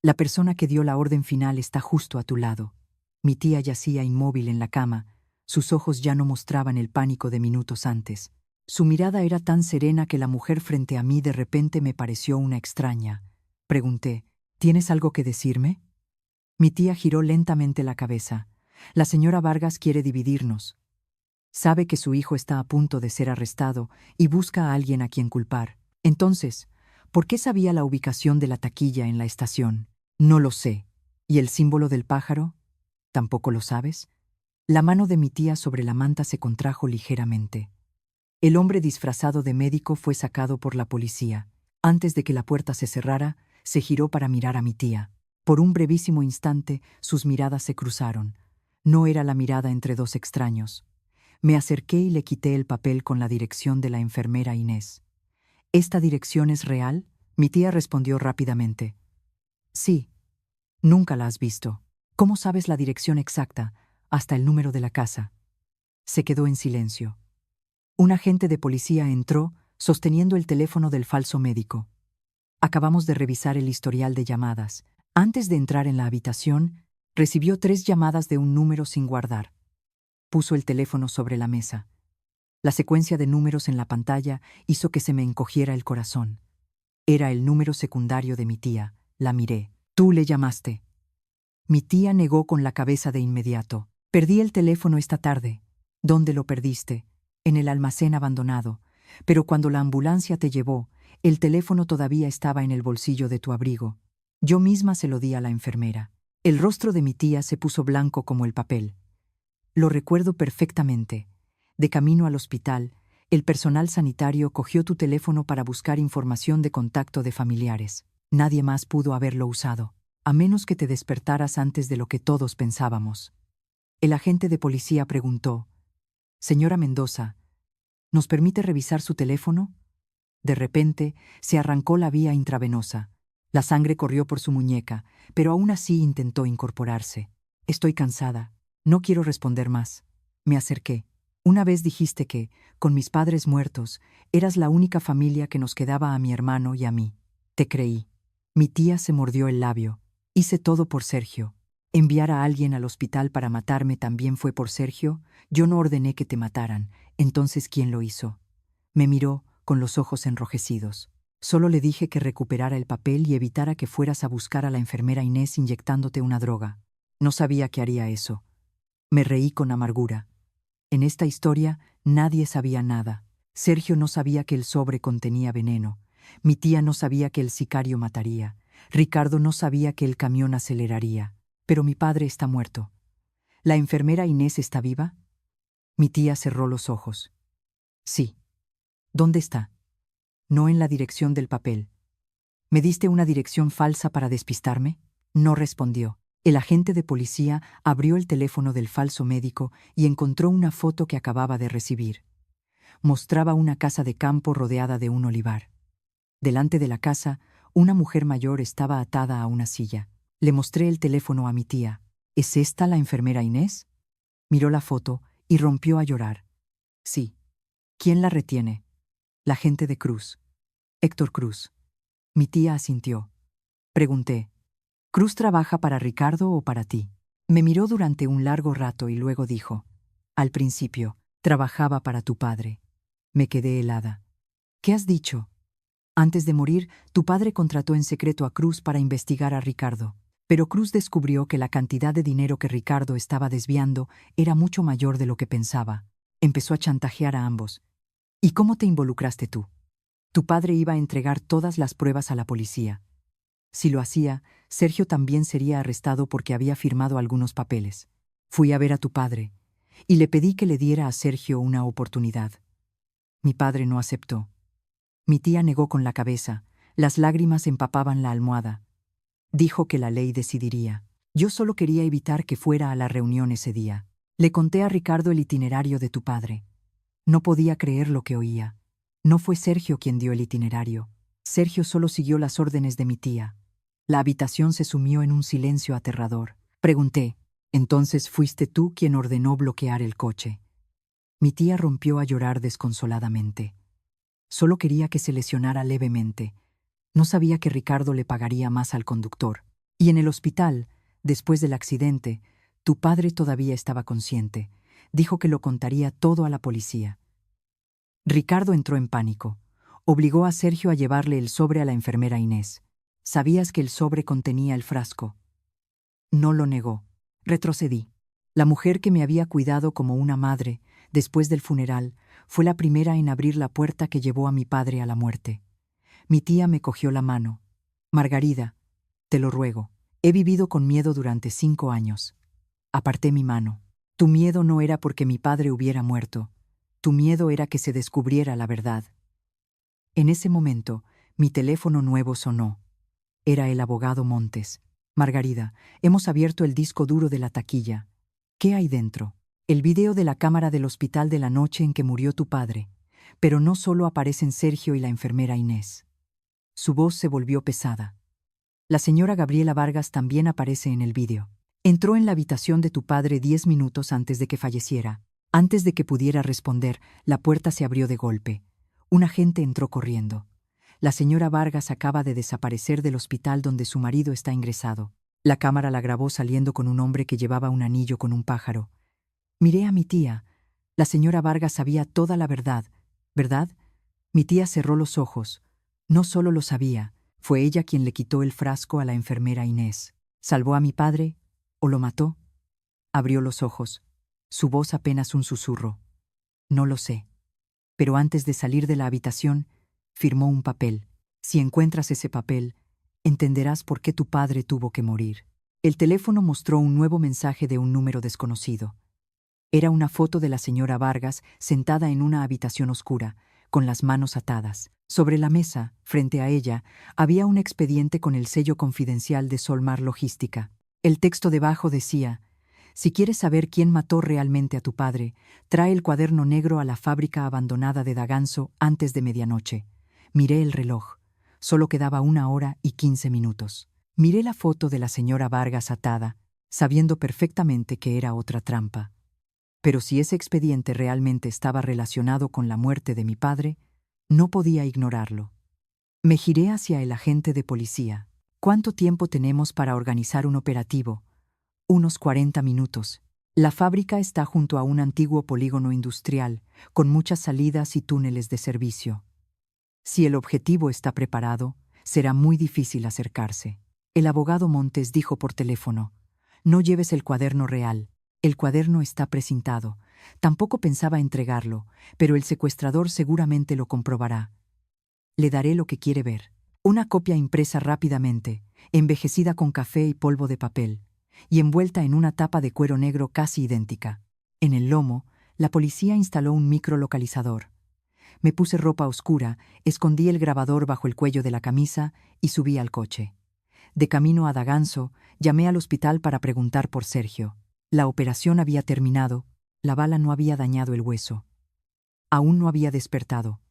«La persona que dio la orden final está justo a tu lado». Mi tía yacía inmóvil en la cama. Sus ojos ya no mostraban el pánico de minutos antes. Su mirada era tan serena que la mujer frente a mí de repente me pareció una extraña. Pregunté: «¿Tienes algo que decirme?». Mi tía giró lentamente la cabeza. «La señora Vargas quiere dividirnos. Sabe que su hijo está a punto de ser arrestado y busca a alguien a quien culpar. Entonces, ¿por qué sabía la ubicación de la taquilla en la estación?». «No lo sé». «¿Y el símbolo del pájaro? ¿Tampoco lo sabes?». La mano de mi tía sobre la manta se contrajo ligeramente. El hombre disfrazado de médico fue sacado por la policía. Antes de que la puerta se cerrara, se giró para mirar a mi tía. Por un brevísimo instante, sus miradas se cruzaron. No era la mirada entre 2 extraños. Me acerqué y le quité el papel con la dirección de la enfermera Inés. «¿Esta dirección es real?». Mi tía respondió rápidamente: «Sí». «¿Nunca la has visto?». «¿Cómo sabes la dirección exacta, hasta el número de la casa?». Se quedó en silencio. Un agente de policía entró, sosteniendo el teléfono del falso médico. «Acabamos de revisar el historial de llamadas. Antes de entrar en la habitación, recibió 3 llamadas de un número sin guardar». Puso el teléfono sobre la mesa. La secuencia de números en la pantalla hizo que se me encogiera el corazón. Era el número secundario de mi tía. La miré. «Tú le llamaste». Mi tía negó con la cabeza de inmediato. «Perdí el teléfono esta tarde». «¿Dónde lo perdiste?». «En el almacén abandonado. Pero cuando la ambulancia te llevó, el teléfono todavía estaba en el bolsillo de tu abrigo. Yo misma se lo di a la enfermera». El rostro de mi tía se puso blanco como el papel. «Lo recuerdo perfectamente. De camino al hospital, el personal sanitario cogió tu teléfono para buscar información de contacto de familiares. Nadie más pudo haberlo usado, a menos que te despertaras antes de lo que todos pensábamos». El agente de policía preguntó: «Señora Mendoza, ¿nos permite revisar su teléfono?». De repente, se arrancó la vía intravenosa. La sangre corrió por su muñeca, pero aún así intentó incorporarse. Estoy cansada. No quiero responder más. Me acerqué. Una vez dijiste que, con mis padres muertos, eras la única familia que nos quedaba a mi hermano y a mí. Te creí. Mi tía se mordió el labio. Hice todo por Sergio. Enviar a alguien al hospital para matarme también fue por Sergio. Yo no ordené que te mataran. Entonces, ¿quién lo hizo? Me miró, con los ojos enrojecidos. Solo le dije que recuperara el papel y evitara que fueras a buscar a la enfermera Inés inyectándote una droga. No sabía que haría eso. Me reí con amargura. En esta historia, nadie sabía nada. Sergio no sabía que el sobre contenía veneno. Mi tía no sabía que el sicario mataría. Ricardo no sabía que el camión aceleraría. Pero mi padre está muerto. ¿La enfermera Inés está viva? Mi tía cerró los ojos. Sí. ¿Dónde está? No en la dirección del papel. ¿Me diste una dirección falsa para despistarme? No respondió. El agente de policía abrió el teléfono del falso médico y encontró una foto que acababa de recibir. Mostraba una casa de campo rodeada de un olivar. Delante de la casa, una mujer mayor estaba atada a una silla. Le mostré el teléfono a mi tía. ¿Es esta la enfermera Inés? Miró la foto y rompió a llorar. Sí. ¿Quién la retiene? La gente de Cruz. Héctor Cruz. Mi tía asintió. Pregunté, ¿Cruz trabaja para Ricardo o para ti? Me miró durante un largo rato y luego dijo, al principio, trabajaba para tu padre. Me quedé helada. ¿Qué has dicho? Antes de morir, tu padre contrató en secreto a Cruz para investigar a Ricardo. Pero Cruz descubrió que la cantidad de dinero que Ricardo estaba desviando era mucho mayor de lo que pensaba. Empezó a chantajear a ambos. ¿Y cómo te involucraste tú? Tu padre iba a entregar todas las pruebas a la policía. Si lo hacía, Sergio también sería arrestado porque había firmado algunos papeles. Fui a ver a tu padre y le pedí que le diera a Sergio una oportunidad. Mi padre no aceptó. Mi tía negó con la cabeza, las lágrimas empapaban la almohada. Dijo que la ley decidiría. Yo solo quería evitar que fuera a la reunión ese día. Le conté a Ricardo el itinerario de tu padre. No podía creer lo que oía. No fue Sergio quien dio el itinerario. Sergio solo siguió las órdenes de mi tía. La habitación se sumió en un silencio aterrador. Pregunté, ¿entonces fuiste tú quien ordenó bloquear el coche? Mi tía rompió a llorar desconsoladamente. Solo quería que se lesionara levemente. No sabía que Ricardo le pagaría más al conductor. Y en el hospital, después del accidente, tu padre todavía estaba consciente. Dijo que lo contaría todo a la policía. Ricardo entró en pánico. Obligó a Sergio a llevarle el sobre a la enfermera Inés. ¿Sabías que el sobre contenía el frasco? No lo negó. Retrocedí. La mujer que me había cuidado como una madre, después del funeral, fue la primera en abrir la puerta que llevó a mi padre a la muerte. Mi tía me cogió la mano. Margarida, te lo ruego. He vivido con miedo durante 5 años. Aparté mi mano. Tu miedo no era porque mi padre hubiera muerto. Tu miedo era que se descubriera la verdad. En ese momento, mi teléfono nuevo sonó. Era el abogado Montes. Margarida, hemos abierto el disco duro de la taquilla. ¿Qué hay dentro? El video de la cámara del hospital de la noche en que murió tu padre. Pero no solo aparecen Sergio y la enfermera Inés. Su voz se volvió pesada. La señora Gabriela Vargas también aparece en el vídeo. Entró en la habitación de tu padre 10 minutos antes de que falleciera. Antes de que pudiera responder, la puerta se abrió de golpe. Un agente entró corriendo. La señora Vargas acaba de desaparecer del hospital donde su marido está ingresado. La cámara la grabó saliendo con un hombre que llevaba un anillo con un pájaro. Miré a mi tía. La señora Vargas sabía toda la verdad, ¿verdad? Mi tía cerró los ojos. No solo lo sabía, fue ella quien le quitó el frasco a la enfermera Inés. ¿Salvó a mi padre o lo mató? Abrió los ojos. Su voz apenas un susurro. No lo sé. Pero antes de salir de la habitación, firmó un papel. Si encuentras ese papel, entenderás por qué tu padre tuvo que morir. El teléfono mostró un nuevo mensaje de un número desconocido. Era una foto de la señora Vargas sentada en una habitación oscura, con las manos atadas. Sobre la mesa, frente a ella, había un expediente con el sello confidencial de Solmar Logística. El texto debajo decía: si quieres saber quién mató realmente a tu padre, trae el cuaderno negro a la fábrica abandonada de Daganzo antes de medianoche. Miré el reloj. Solo quedaba 1 hora y 15 minutos. Miré la foto de la señora Vargas atada, sabiendo perfectamente que era otra trampa. Pero si ese expediente realmente estaba relacionado con la muerte de mi padre, no podía ignorarlo. Me giré hacia el agente de policía. ¿Cuánto tiempo tenemos para organizar un operativo? Unos 40 minutos. La fábrica está junto a un antiguo polígono industrial, con muchas salidas y túneles de servicio. Si el objetivo está preparado, será muy difícil acercarse. El abogado Montes dijo por teléfono: «No lleves el cuaderno real. El cuaderno está precintado. Tampoco pensaba entregarlo, pero el secuestrador seguramente lo comprobará. Le daré lo que quiere ver. Una copia impresa rápidamente, envejecida con café y polvo de papel, y envuelta en una tapa de cuero negro casi idéntica. En el lomo, la policía instaló un microlocalizador. Me puse ropa oscura, escondí el grabador bajo el cuello de la camisa y subí al coche. De camino a Daganzo, llamé al hospital para preguntar por Sergio. La operación había terminado, la bala no había dañado el hueso. Aún no había despertado.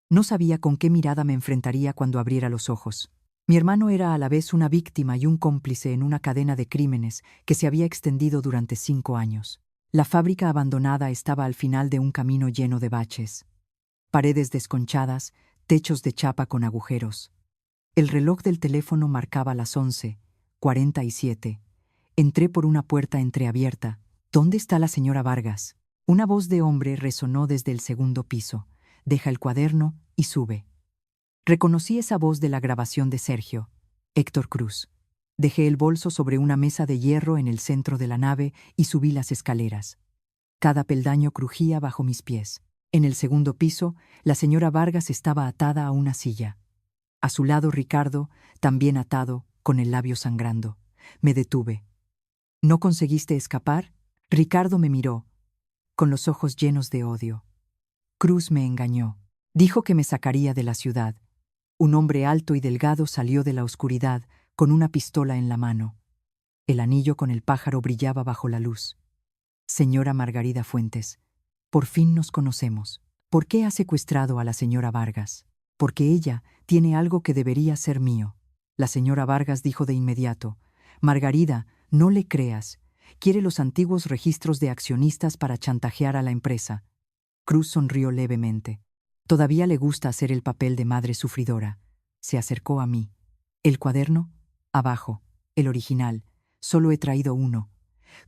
No sabía con qué mirada me enfrentaría cuando abriera los ojos. Mi hermano era a la vez una víctima y un cómplice en una cadena de crímenes que se había extendido durante 5 años. La fábrica abandonada estaba al final de un camino lleno de baches. Paredes desconchadas, techos de chapa con agujeros. El reloj del teléfono marcaba las 11:47. Entré por una puerta entreabierta. «¿Dónde está la señora Vargas?». Una voz de hombre resonó desde el segundo piso. «Deja el cuaderno y sube». Reconocí esa voz de la grabación de Sergio, Héctor Cruz. Dejé el bolso sobre una mesa de hierro en el centro de la nave y subí las escaleras. Cada peldaño crujía bajo mis pies. En el segundo piso, la señora Vargas estaba atada a una silla. A su lado Ricardo, también atado, con el labio sangrando. Me detuve. «¿No conseguiste escapar?». Ricardo me miró, con los ojos llenos de odio. Cruz me engañó. Dijo que me sacaría de la ciudad. Un hombre alto y delgado salió de la oscuridad, con una pistola en la mano. El anillo con el pájaro brillaba bajo la luz. «Señora Margarida Fuentes, por fin nos conocemos. ¿Por qué ha secuestrado a la señora Vargas?». «Porque ella tiene algo que debería ser mío». La señora Vargas dijo de inmediato: «Margarida, no le creas. Quiere los antiguos registros de accionistas para chantajear a la empresa». Cruz sonrió levemente. Todavía le gusta hacer el papel de madre sufridora. Se acercó a mí. «¿El cuaderno?». «Abajo. El original. Solo he traído uno».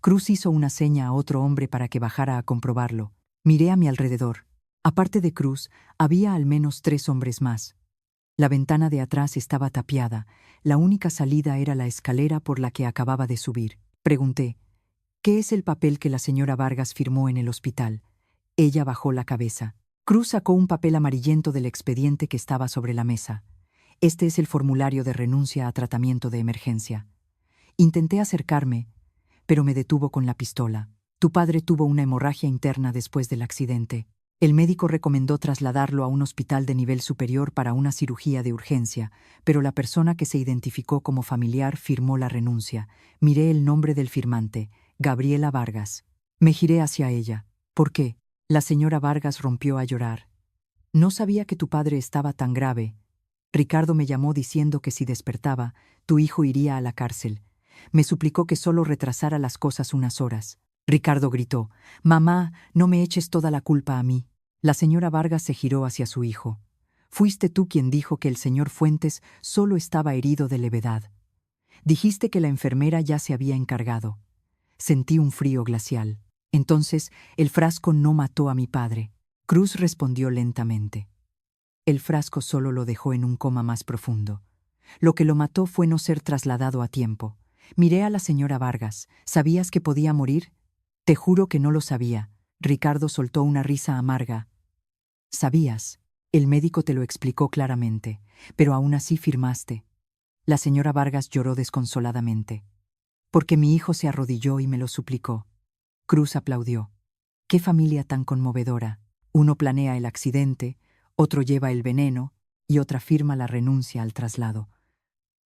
Cruz hizo una seña a otro hombre para que bajara a comprobarlo. Miré a mi alrededor. Aparte de Cruz, había al menos 3 hombres más. La ventana de atrás estaba tapiada. La única salida era la escalera por la que acababa de subir. Pregunté: «¿Qué es el papel que la señora Vargas firmó en el hospital?». Ella bajó la cabeza. Cruz sacó un papel amarillento del expediente que estaba sobre la mesa. «Este es el formulario de renuncia a tratamiento de emergencia». Intenté acercarme, pero me detuvo con la pistola. «Tu padre tuvo una hemorragia interna después del accidente. El médico recomendó trasladarlo a un hospital de nivel superior para una cirugía de urgencia, pero la persona que se identificó como familiar firmó la renuncia». Miré el nombre del firmante: Gabriela Vargas. Me giré hacia ella. «¿Por qué?». La señora Vargas rompió a llorar. «No sabía que tu padre estaba tan grave. Ricardo me llamó diciendo que si despertaba, tu hijo iría a la cárcel. Me suplicó que solo retrasara las cosas unas horas». Ricardo gritó: «Mamá, no me eches toda la culpa a mí». La señora Vargas se giró hacia su hijo. «Fuiste tú quien dijo que el señor Fuentes solo estaba herido de levedad. Dijiste que la enfermera ya se había encargado». Sentí un frío glacial. «Entonces, el frasco no mató a mi padre». Cruz respondió lentamente: «El frasco solo lo dejó en un coma más profundo. Lo que lo mató fue no ser trasladado a tiempo». Miré a la señora Vargas. «¿Sabías que podía morir?». «Te juro que no lo sabía». Ricardo soltó una risa amarga. «¿Sabías? El médico te lo explicó claramente, pero aún así firmaste». La señora Vargas lloró desconsoladamente. «Porque mi hijo se arrodilló y me lo suplicó». Cruz aplaudió. «Qué familia tan conmovedora. Uno planea el accidente, otro lleva el veneno y otra firma la renuncia al traslado.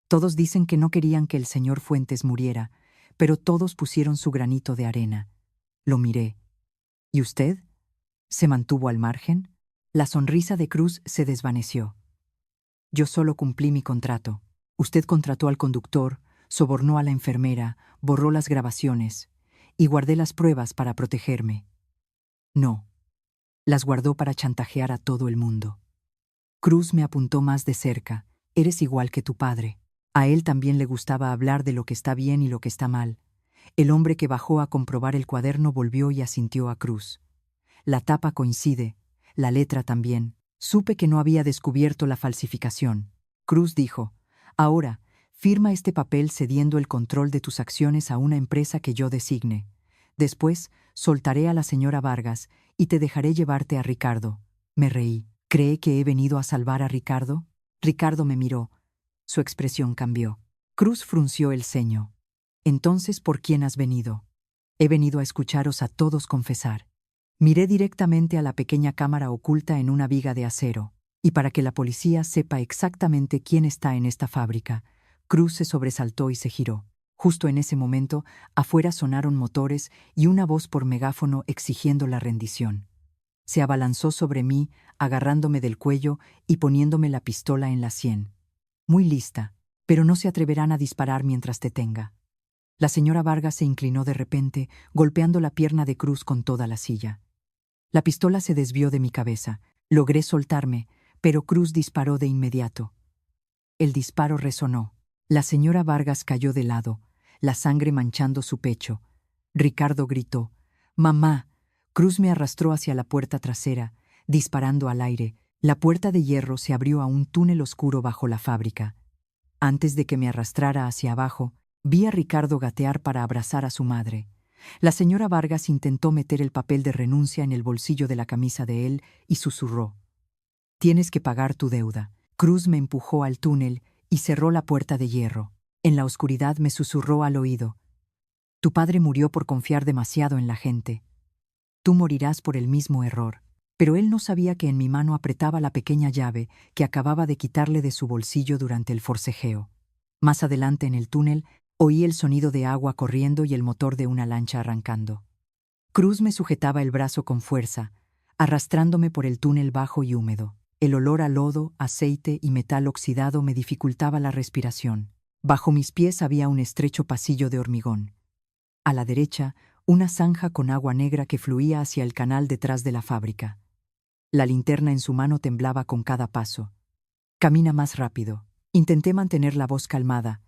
Todos dicen que no querían que el señor Fuentes muriera, pero todos pusieron su granito de arena». Lo miré. «¿Y usted? ¿Se mantuvo al margen?». La sonrisa de Cruz se desvaneció. Yo solo cumplí mi contrato. Usted contrató al conductor, sobornó a la enfermera, borró las grabaciones y guardé las pruebas para protegerme. No, las guardó para chantajear a todo el mundo. Cruz me apuntó más de cerca. Eres igual que tu padre. A él también le gustaba hablar de lo que está bien y lo que está mal. El hombre que bajó a comprobar el cuaderno volvió y asintió a Cruz. La tapa coincide, la letra también. Supe que no había descubierto la falsificación. Cruz dijo: ahora, firma este papel cediendo el control de tus acciones a una empresa que yo designe. Después, soltaré a la señora Vargas y te dejaré llevarte a Ricardo. Me reí. ¿Cree que he venido a salvar a Ricardo? Ricardo me miró. Su expresión cambió. Cruz frunció el ceño. Entonces, ¿por quién has venido? He venido a escucharos a todos confesar. Miré directamente a la pequeña cámara oculta en una viga de acero, y para que la policía sepa exactamente quién está en esta fábrica, Cruz se sobresaltó y se giró. Justo en ese momento, afuera sonaron motores y una voz por megáfono exigiendo la rendición. Se abalanzó sobre mí, agarrándome del cuello y poniéndome la pistola en la sien. Muy lista, pero no se atreverán a disparar mientras te tenga. La señora Vargas se inclinó de repente, golpeando la pierna de Cruz con toda la silla. La pistola se desvió de mi cabeza. Logré soltarme, pero Cruz disparó de inmediato. El disparo resonó. La señora Vargas cayó de lado, la sangre manchando su pecho. Ricardo gritó: «¡Mamá!». Cruz me arrastró hacia la puerta trasera, disparando al aire. La puerta de hierro se abrió a un túnel oscuro bajo la fábrica. Antes de que me arrastrara hacia abajo, vi a Ricardo gatear para abrazar a su madre. La señora Vargas intentó meter el papel de renuncia en el bolsillo de la camisa de él y susurró: «Tienes que pagar tu deuda». Cruz me empujó al túnel y cerró la puerta de hierro. En la oscuridad me susurró al oído: «Tu padre murió por confiar demasiado en la gente. Tú morirás por el mismo error». Pero él no sabía que en mi mano apretaba la pequeña llave que acababa de quitarle de su bolsillo durante el forcejeo. Más adelante en el túnel, oí el sonido de agua corriendo y el motor de una lancha arrancando. Cruz me sujetaba el brazo con fuerza, arrastrándome por el túnel bajo y húmedo. El olor a lodo, aceite y metal oxidado me dificultaba la respiración. Bajo mis pies había un estrecho pasillo de hormigón. A la derecha, una zanja con agua negra que fluía hacia el canal detrás de la fábrica. La linterna en su mano temblaba con cada paso. «Camina más rápido». Intenté mantener la voz calmada.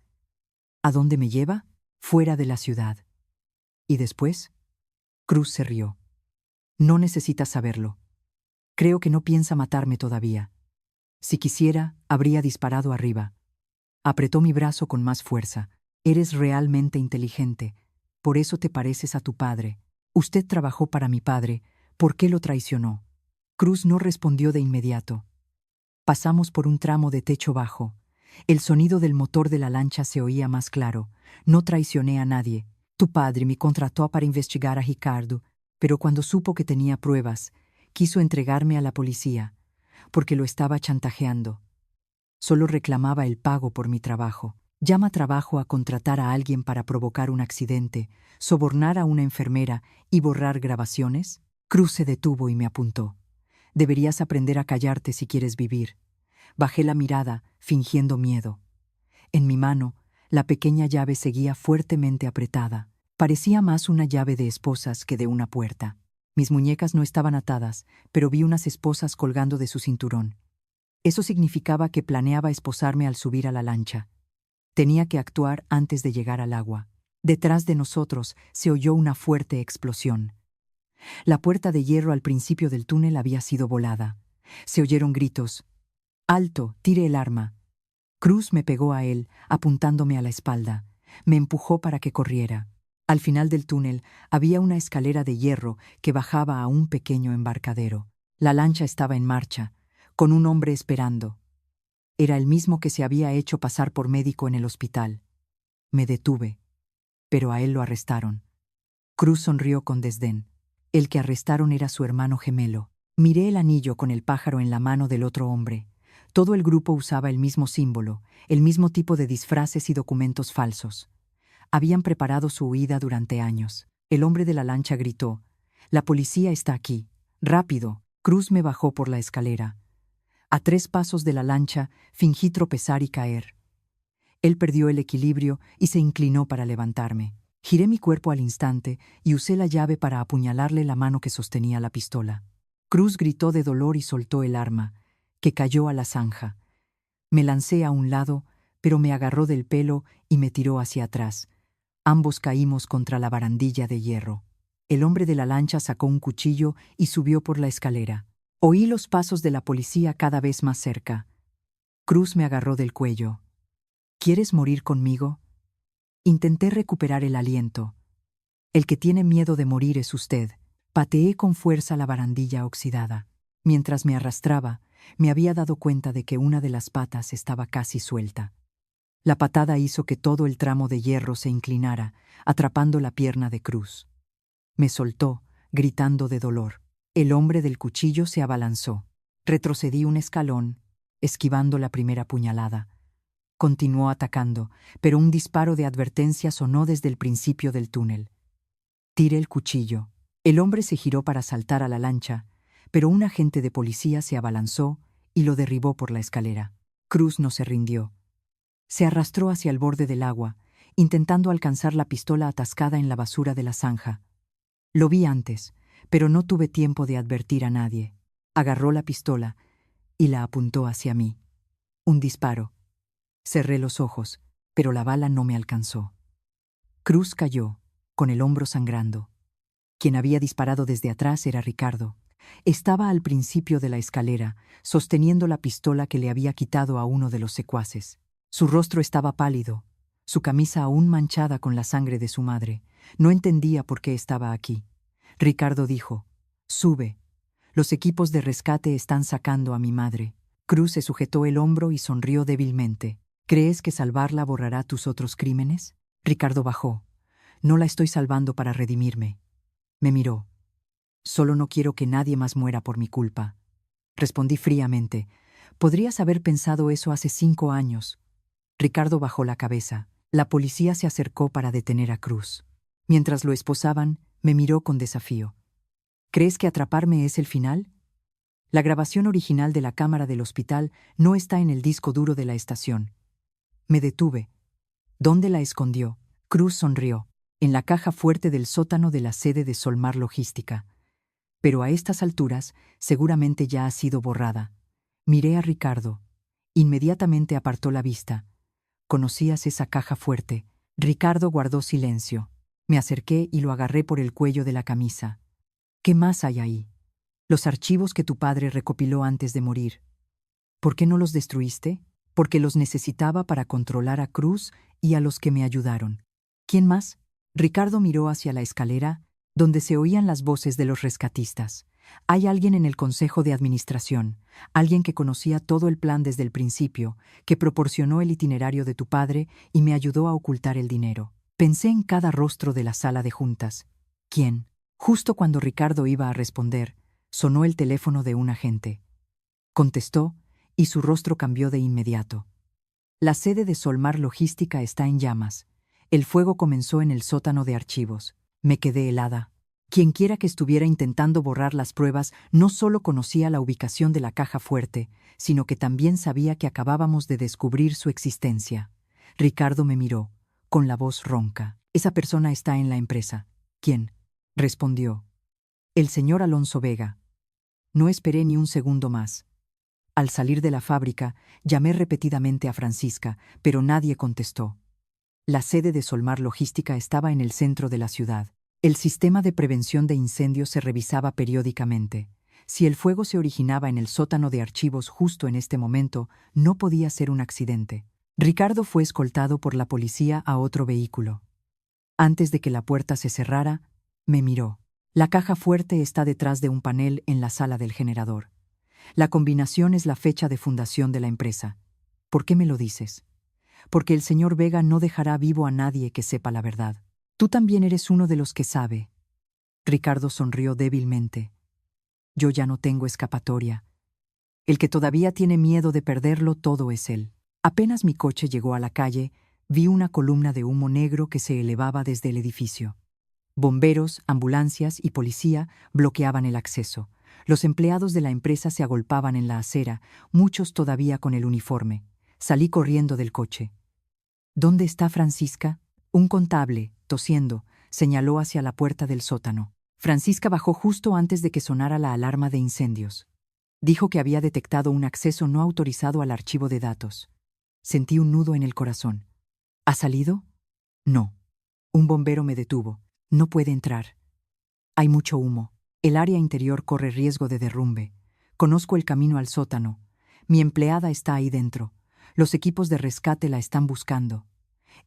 «¿A dónde me lleva?». «Fuera de la ciudad». «¿Y después?». Cruz se rió. «No necesitas saberlo. Creo que no piensa matarme todavía. Si quisiera, habría disparado arriba». Apretó mi brazo con más fuerza. «Eres realmente inteligente. Por eso te pareces a tu padre. Usted trabajó para mi padre. ¿Por qué lo traicionó?». Cruz no respondió de inmediato. Pasamos por un tramo de techo bajo. El sonido del motor de la lancha se oía más claro. «No traicioné a nadie. Tu padre me contrató para investigar a Ricardo, pero cuando supo que tenía pruebas, quiso entregarme a la policía, porque lo estaba chantajeando. Solo reclamaba el pago por mi trabajo». ¿Llama trabajo a contratar a alguien para provocar un accidente, sobornar a una enfermera y borrar grabaciones? Cruz se detuvo y me apuntó. «Deberías aprender a callarte si quieres vivir». Bajé la mirada, fingiendo miedo. En mi mano, la pequeña llave seguía fuertemente apretada. Parecía más una llave de esposas que de una puerta. Mis muñecas no estaban atadas, pero vi unas esposas colgando de su cinturón. Eso significaba que planeaba esposarme al subir a la lancha. Tenía que actuar antes de llegar al agua. Detrás de nosotros se oyó una fuerte explosión. La puerta de hierro al principio del túnel había sido volada. Se oyeron gritos. «¡Alto! ¡Tire el arma!». Cruz me pegó a él, apuntándome a la espalda. Me empujó para que corriera. Al final del túnel había una escalera de hierro que bajaba a un pequeño embarcadero. La lancha estaba en marcha, con un hombre esperando. Era el mismo que se había hecho pasar por médico en el hospital. Me detuve, pero a él lo arrestaron. Cruz sonrió con desdén. El que arrestaron era su hermano gemelo. Miré el anillo con el pájaro en la mano del otro hombre. Todo el grupo usaba el mismo símbolo, el mismo tipo de disfraces y documentos falsos. Habían preparado su huida durante años. El hombre de la lancha gritó: «La policía está aquí. ¡Rápido!». Cruz me bajó por la escalera. A 3 pasos de la lancha, fingí tropezar y caer. Él perdió el equilibrio y se inclinó para levantarme. Giré mi cuerpo al instante y usé la llave para apuñalarle la mano que sostenía la pistola. Cruz gritó de dolor y soltó el arma, que cayó a la zanja. Me lancé a un lado, pero me agarró del pelo y me tiró hacia atrás. Ambos caímos contra la barandilla de hierro. El hombre de la lancha sacó un cuchillo y subió por la escalera. Oí los pasos de la policía cada vez más cerca. Cruz me agarró del cuello. ¿Quieres morir conmigo? Intenté recuperar el aliento. El que tiene miedo de morir es usted. Pateé con fuerza la barandilla oxidada. Mientras me arrastraba, me había dado cuenta de que una de las patas estaba casi suelta. La patada hizo que todo el tramo de hierro se inclinara, atrapando la pierna de Cruz. Me soltó, gritando de dolor. El hombre del cuchillo se abalanzó. Retrocedí un escalón, esquivando la primera puñalada. Continuó atacando, pero un disparo de advertencia sonó desde el principio del túnel. Tiré el cuchillo. El hombre se giró para saltar a la lancha, pero un agente de policía se abalanzó y lo derribó por la escalera. Cruz no se rindió. Se arrastró hacia el borde del agua, intentando alcanzar la pistola atascada en la basura de la zanja. Lo vi antes, pero no tuve tiempo de advertir a nadie. Agarró la pistola y la apuntó hacia mí. Un disparo. Cerré los ojos, pero la bala no me alcanzó. Cruz cayó, con el hombro sangrando. Quien había disparado desde atrás era Ricardo. Estaba al principio de la escalera, sosteniendo la pistola que le había quitado a uno de los secuaces. Su rostro estaba pálido, su camisa aún manchada con la sangre de su madre. No entendía por qué estaba aquí. Ricardo dijo: «Sube. Los equipos de rescate están sacando a mi madre». Cruz se sujetó el hombro y sonrió débilmente. «¿Crees que salvarla borrará tus otros crímenes?» Ricardo bajó. «No la estoy salvando para redimirme». Me miró. «Solo no quiero que nadie más muera por mi culpa». Respondí fríamente. «Podrías haber pensado eso hace 5 años». Ricardo bajó la cabeza. La policía se acercó para detener a Cruz. Mientras lo esposaban, me miró con desafío. «¿Crees que atraparme es el final?» La grabación original de la cámara del hospital no está en el disco duro de la estación. Me detuve. ¿Dónde la escondió? Cruz sonrió. En la caja fuerte del sótano de la sede de Solmar Logística. Pero a estas alturas seguramente ya ha sido borrada. Miré a Ricardo. Inmediatamente apartó la vista. ¿Conocías esa caja fuerte? Ricardo guardó silencio. Me acerqué y lo agarré por el cuello de la camisa. ¿Qué más hay ahí? Los archivos que tu padre recopiló antes de morir. ¿Por qué no los destruiste? Porque los necesitaba para controlar a Cruz y a los que me ayudaron. ¿Quién más? Ricardo miró hacia la escalera, donde se oían las voces de los rescatistas. Hay alguien en el consejo de administración, alguien que conocía todo el plan desde el principio, que proporcionó el itinerario de tu padre y me ayudó a ocultar el dinero. Pensé en cada rostro de la sala de juntas. ¿Quién? Justo cuando Ricardo iba a responder, sonó el teléfono de un agente. Contestó, y su rostro cambió de inmediato. La sede de Solmar Logística está en llamas. El fuego comenzó en el sótano de archivos. Me quedé helada. Quienquiera que estuviera intentando borrar las pruebas no solo conocía la ubicación de la caja fuerte, sino que también sabía que acabábamos de descubrir su existencia. Ricardo me miró, con la voz ronca. «Esa persona está en la empresa». «¿Quién?», respondió. «El señor Alonso Vega». No esperé ni un segundo más. Al salir de la fábrica, llamé repetidamente a Francisca, pero nadie contestó. La sede de Solmar Logística estaba en el centro de la ciudad. El sistema de prevención de incendios se revisaba periódicamente. Si el fuego se originaba en el sótano de archivos justo en este momento, no podía ser un accidente. Ricardo fue escoltado por la policía a otro vehículo. Antes de que la puerta se cerrara, me miró. La caja fuerte está detrás de un panel en la sala del generador. La combinación es la fecha de fundación de la empresa. ¿Por qué me lo dices? Porque el señor Vega no dejará vivo a nadie que sepa la verdad. Tú también eres uno de los que sabe. Ricardo sonrió débilmente. Yo ya no tengo escapatoria. El que todavía tiene miedo de perderlo todo es él. Apenas mi coche llegó a la calle, vi una columna de humo negro que se elevaba desde el edificio. Bomberos, ambulancias y policía bloqueaban el acceso. Los empleados de la empresa se agolpaban en la acera, muchos todavía con el uniforme. Salí corriendo del coche. ¿Dónde está Francisca? Un contable, tosiendo, señaló hacia la puerta del sótano. Francisca bajó justo antes de que sonara la alarma de incendios. Dijo que había detectado un acceso no autorizado al archivo de datos. Sentí un nudo en el corazón. ¿Ha salido? No. Un bombero me detuvo. No puede entrar. Hay mucho humo. El área interior corre riesgo de derrumbe. Conozco el camino al sótano. Mi empleada está ahí dentro. Los equipos de rescate la están buscando.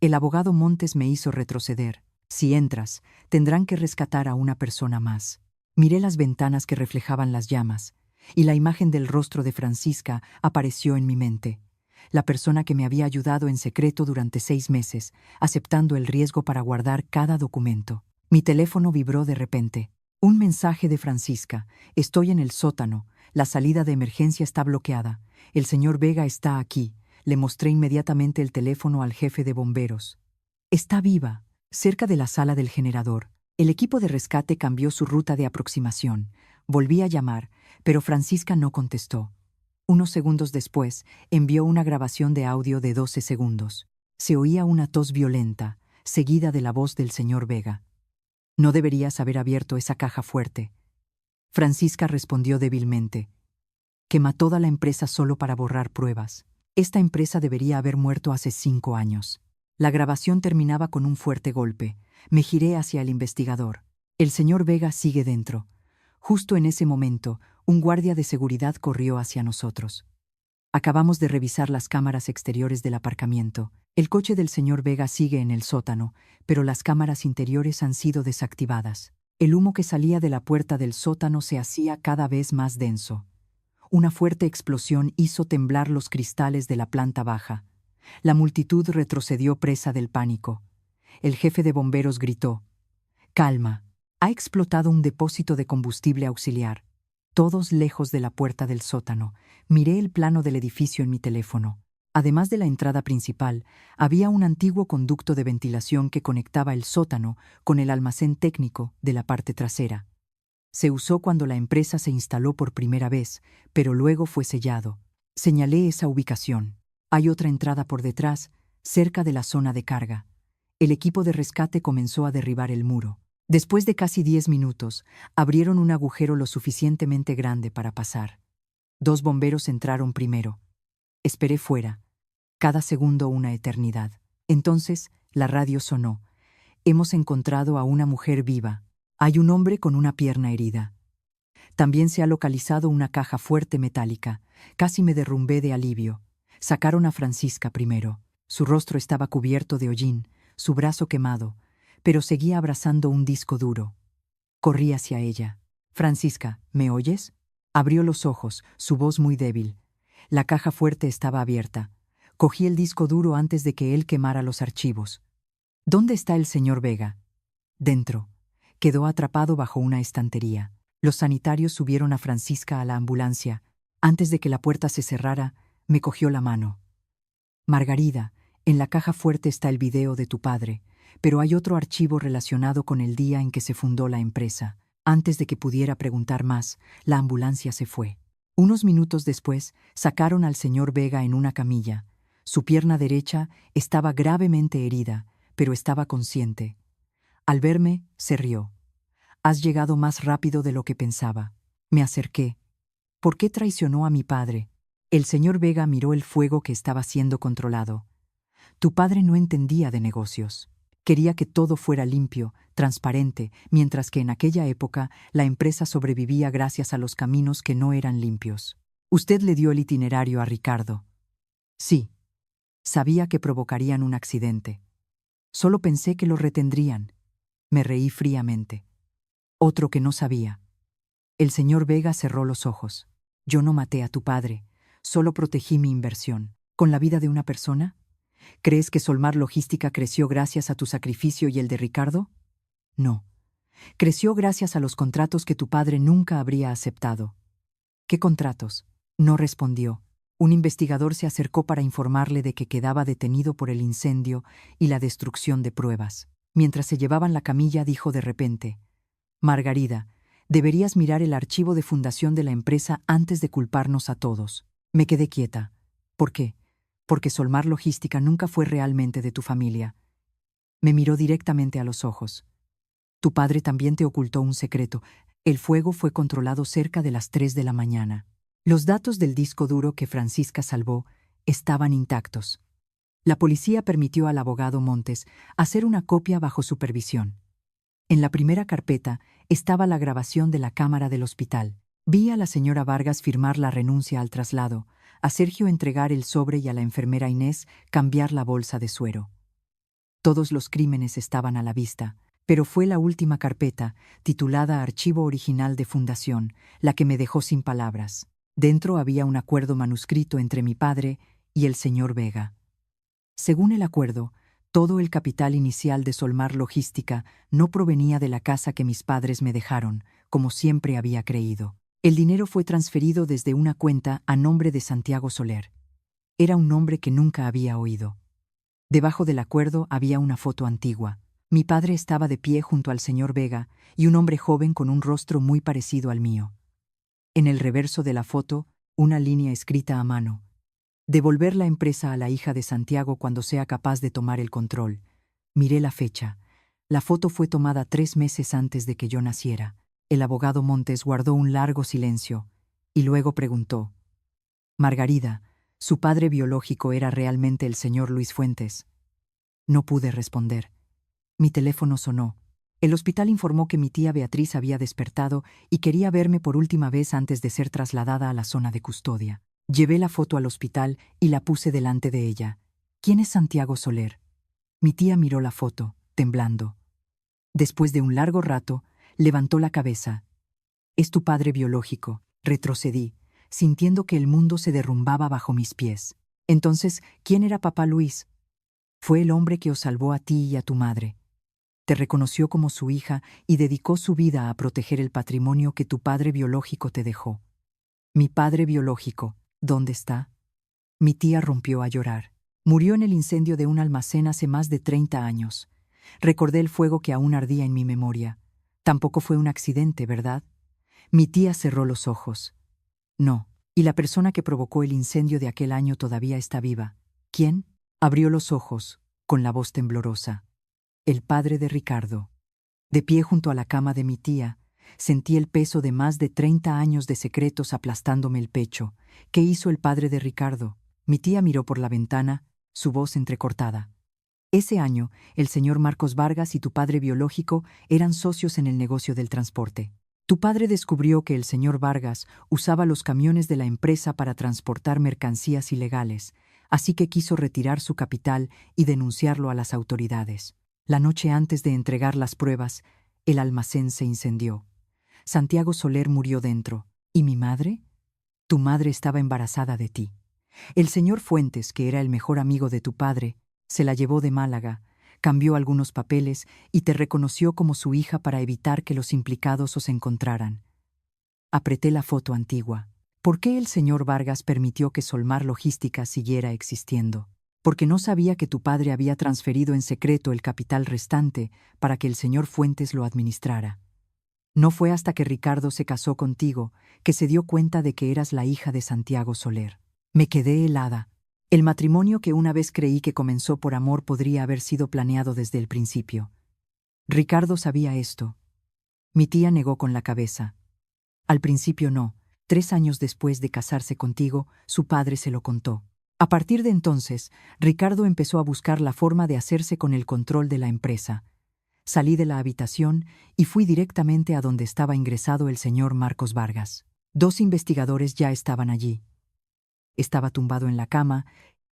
El abogado Montes me hizo retroceder. Si entras, tendrán que rescatar a una persona más. Miré las ventanas que reflejaban las llamas, y la imagen del rostro de Francisca apareció en mi mente. La persona que me había ayudado en secreto durante 6 meses, aceptando el riesgo para guardar cada documento. Mi teléfono vibró de repente. Un mensaje de Francisca. Estoy en el sótano. La salida de emergencia está bloqueada. El señor Vega está aquí. Le mostré inmediatamente el teléfono al jefe de bomberos. Está viva, cerca de la sala del generador. El equipo de rescate cambió su ruta de aproximación. Volví a llamar, pero Francisca no contestó. Unos segundos después, envió una grabación de audio de 12 segundos. Se oía una tos violenta, seguida de la voz del señor Vega. No deberías haber abierto esa caja fuerte. Francisca respondió débilmente. Quema toda la empresa solo para borrar pruebas. Esta empresa debería haber muerto hace 5 años. La grabación terminaba con un fuerte golpe. Me giré hacia el investigador. El señor Vega sigue dentro. Justo en ese momento, un guardia de seguridad corrió hacia nosotros. Acabamos de revisar las cámaras exteriores del aparcamiento. El coche del señor Vega sigue en el sótano, pero las cámaras interiores han sido desactivadas. El humo que salía de la puerta del sótano se hacía cada vez más denso. Una fuerte explosión hizo temblar los cristales de la planta baja. La multitud retrocedió presa del pánico. El jefe de bomberos gritó: «Calma, ha explotado un depósito de combustible auxiliar». Todos lejos de la puerta del sótano, miré el plano del edificio en mi teléfono. Además de la entrada principal, había un antiguo conducto de ventilación que conectaba el sótano con el almacén técnico de la parte trasera. Se usó cuando la empresa se instaló por primera vez, pero luego fue sellado. Señalé esa ubicación. Hay otra entrada por detrás, cerca de la zona de carga. El equipo de rescate comenzó a derribar el muro. Después de casi 10 minutos, abrieron un agujero lo suficientemente grande para pasar. 2 bomberos entraron primero. Esperé fuera. Cada segundo una eternidad. Entonces, la radio sonó. Hemos encontrado a una mujer viva. Hay un hombre con una pierna herida. También se ha localizado una caja fuerte metálica. Casi me derrumbé de alivio. Sacaron a Francisca primero. Su rostro estaba cubierto de hollín, su brazo quemado, pero seguía abrazando un disco duro. Corrí hacia ella. «Francisca, ¿me oyes?» Abrió los ojos, su voz muy débil. La caja fuerte estaba abierta. Cogí el disco duro antes de que él quemara los archivos. «¿Dónde está el señor Vega?» «Dentro». Quedó atrapado bajo una estantería. Los sanitarios subieron a Francisca a la ambulancia. Antes de que la puerta se cerrara, me cogió la mano. «Margarida, en la caja fuerte está el video de tu padre, pero hay otro archivo relacionado con el día en que se fundó la empresa». Antes de que pudiera preguntar más, la ambulancia se fue. Unos minutos después, sacaron al señor Vega en una camilla. Su pierna derecha estaba gravemente herida, pero estaba consciente. Al verme, se rió. «Has llegado más rápido de lo que pensaba». Me acerqué. «¿Por qué traicionó a mi padre?» El señor Vega miró el fuego que estaba siendo controlado. «Tu padre no entendía de negocios. Quería que todo fuera limpio, transparente, mientras que en aquella época la empresa sobrevivía gracias a los caminos que no eran limpios. Usted le dio el itinerario a Ricardo». «Sí. Sabía que provocarían un accidente. Solo pensé que lo retendrían». Me reí fríamente. Otro que no sabía. El señor Vega cerró los ojos. «Yo no maté a tu padre, solo protegí mi inversión». ¿Con la vida de una persona? ¿Crees que Solmar Logística creció gracias a tu sacrificio y el de Ricardo? No. Creció gracias a los contratos que tu padre nunca habría aceptado. ¿Qué contratos? No respondió. Un investigador se acercó para informarle de que quedaba detenido por el incendio y la destrucción de pruebas. Mientras se llevaban la camilla, dijo de repente: «Margarida, Deberías mirar el archivo de fundación de la empresa antes de culparnos a todos. Me quedé quieta. ¿Por qué? Porque Solmar Logística nunca fue realmente de tu familia. Me miró directamente a los ojos. Tu padre también te ocultó un secreto. El fuego fue controlado cerca de las 3 de la mañana. Los datos del disco duro que Francisca salvó estaban intactos. La policía permitió al abogado Montes hacer una copia bajo supervisión. En la primera carpeta estaba la grabación de la cámara del hospital. Vi a la señora Vargas firmar la renuncia al traslado, a Sergio entregar el sobre y a la enfermera Inés cambiar la bolsa de suero. Todos los crímenes estaban a la vista, pero fue la última carpeta, titulada Archivo Original de Fundación, la que me dejó sin palabras. Dentro había un acuerdo manuscrito entre mi padre y el señor Vega. Según el acuerdo, todo el capital inicial de Solmar Logística no provenía de la casa que mis padres me dejaron, como siempre había creído. El dinero fue transferido desde una cuenta a nombre de Santiago Soler. Era un nombre que nunca había oído. Debajo del acuerdo había una foto antigua. Mi padre estaba de pie junto al señor Vega y un hombre joven con un rostro muy parecido al mío. En el reverso de la foto, una línea escrita a mano. Devolver la empresa a la hija de Santiago cuando sea capaz de tomar el control. Miré la fecha. La foto fue tomada 3 meses antes de que yo naciera. El abogado Montes guardó un largo silencio y luego preguntó: Margarida, ¿su padre biológico era realmente el señor Luis Fuentes? No pude responder. Mi teléfono sonó. El hospital informó que mi tía Beatriz había despertado y quería verme por última vez antes de ser trasladada a la zona de custodia. Llevé la foto al hospital y la puse delante de ella. ¿Quién es Santiago Soler? Mi tía miró la foto, temblando. Después de un largo rato, levantó la cabeza. Es tu padre biológico. Retrocedí, sintiendo que el mundo se derrumbaba bajo mis pies. Entonces, ¿quién era papá Luis? Fue el hombre que os salvó a ti y a tu madre. Te reconoció como su hija y dedicó su vida a proteger el patrimonio que tu padre biológico te dejó. Mi padre biológico, ¿dónde está? Mi tía rompió a llorar. Murió en el incendio de un almacén hace más de 30 años. Recordé el fuego que aún ardía en mi memoria. Tampoco fue un accidente, ¿verdad? Mi tía cerró los ojos. No, y la persona que provocó el incendio de aquel año todavía está viva. ¿Quién? Abrió los ojos, con la voz temblorosa. El padre de Ricardo. De pie junto a la cama de mi tía, sentí el peso de más de 30 años de secretos aplastándome el pecho. ¿Qué hizo el padre de Ricardo? Mi tía miró por la ventana, su voz entrecortada. Ese año, el señor Marcos Vargas y tu padre biológico eran socios en el negocio del transporte. Tu padre descubrió que el señor Vargas usaba los camiones de la empresa para transportar mercancías ilegales, así que quiso retirar su capital y denunciarlo a las autoridades. La noche antes de entregar las pruebas, el almacén se incendió. Santiago Soler murió dentro. ¿Y mi madre? Tu madre estaba embarazada de ti. El señor Fuentes, que era el mejor amigo de tu padre, se la llevó de Málaga, cambió algunos papeles y te reconoció como su hija para evitar que los implicados os encontraran. Apreté la foto antigua. ¿Por qué el señor Vargas permitió que Solmar Logística siguiera existiendo? Porque no sabía que tu padre había transferido en secreto el capital restante para que el señor Fuentes lo administrara. No fue hasta que Ricardo se casó contigo que se dio cuenta de que eras la hija de Santiago Soler. Me quedé helada. El matrimonio que una vez creí que comenzó por amor podría haber sido planeado desde el principio. Ricardo sabía esto. Mi tía negó con la cabeza. Al principio no. 3 años después de casarse contigo, su padre se lo contó. A partir de entonces, Ricardo empezó a buscar la forma de hacerse con el control de la empresa. Salí de la habitación y fui directamente a donde estaba ingresado el señor Marcos Vargas. 2 investigadores ya estaban allí. Estaba tumbado en la cama,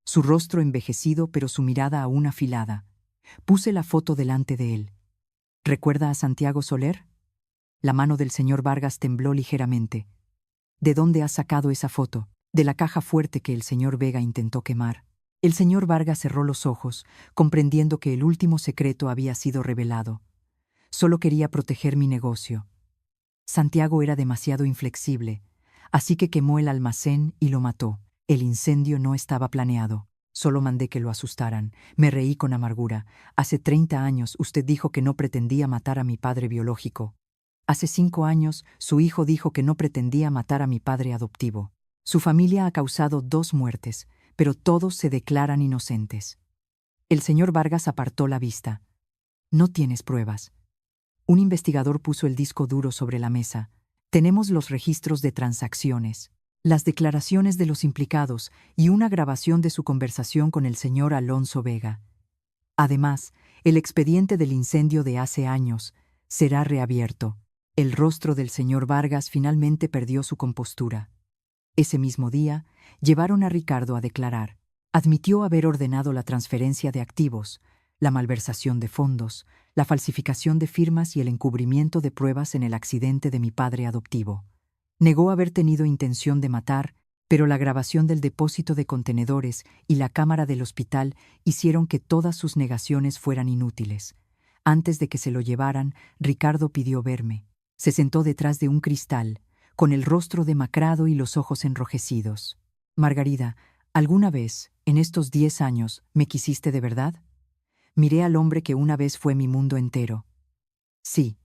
su rostro envejecido pero su mirada aún afilada. Puse la foto delante de él. ¿Recuerda a Santiago Soler? La mano del señor Vargas tembló ligeramente. ¿De dónde has sacado esa foto? De la caja fuerte que el señor Vega intentó quemar. El señor Vargas cerró los ojos, comprendiendo que el último secreto había sido revelado. Solo quería proteger mi negocio. Santiago era demasiado inflexible, así que quemó el almacén y lo mató. El incendio no estaba planeado. Solo mandé que lo asustaran. Me reí con amargura. Hace 30 años usted dijo que no pretendía matar a mi padre biológico. Hace 5 años, su hijo dijo que no pretendía matar a mi padre adoptivo. Su familia ha causado 2 muertes, pero todos se declaran inocentes. El señor Vargas apartó la vista. No tienes pruebas. Un investigador puso el disco duro sobre la mesa. Tenemos los registros de transacciones, las declaraciones de los implicados y una grabación de su conversación con el señor Alonso Vega. Además, el expediente del incendio de hace años será reabierto. El rostro del señor Vargas finalmente perdió su compostura. Ese mismo día, llevaron a Ricardo a declarar. Admitió haber ordenado la transferencia de activos, la malversación de fondos, la falsificación de firmas y el encubrimiento de pruebas en el accidente de mi padre adoptivo. Negó haber tenido intención de matar, pero la grabación del depósito de contenedores y la cámara del hospital hicieron que todas sus negaciones fueran inútiles. Antes de que se lo llevaran, Ricardo pidió verme. Se sentó detrás de un cristal, con el rostro demacrado y los ojos enrojecidos. Margarida, ¿alguna vez, en estos 10 años, me quisiste de verdad? Miré al hombre que una vez fue mi mundo entero. Sí,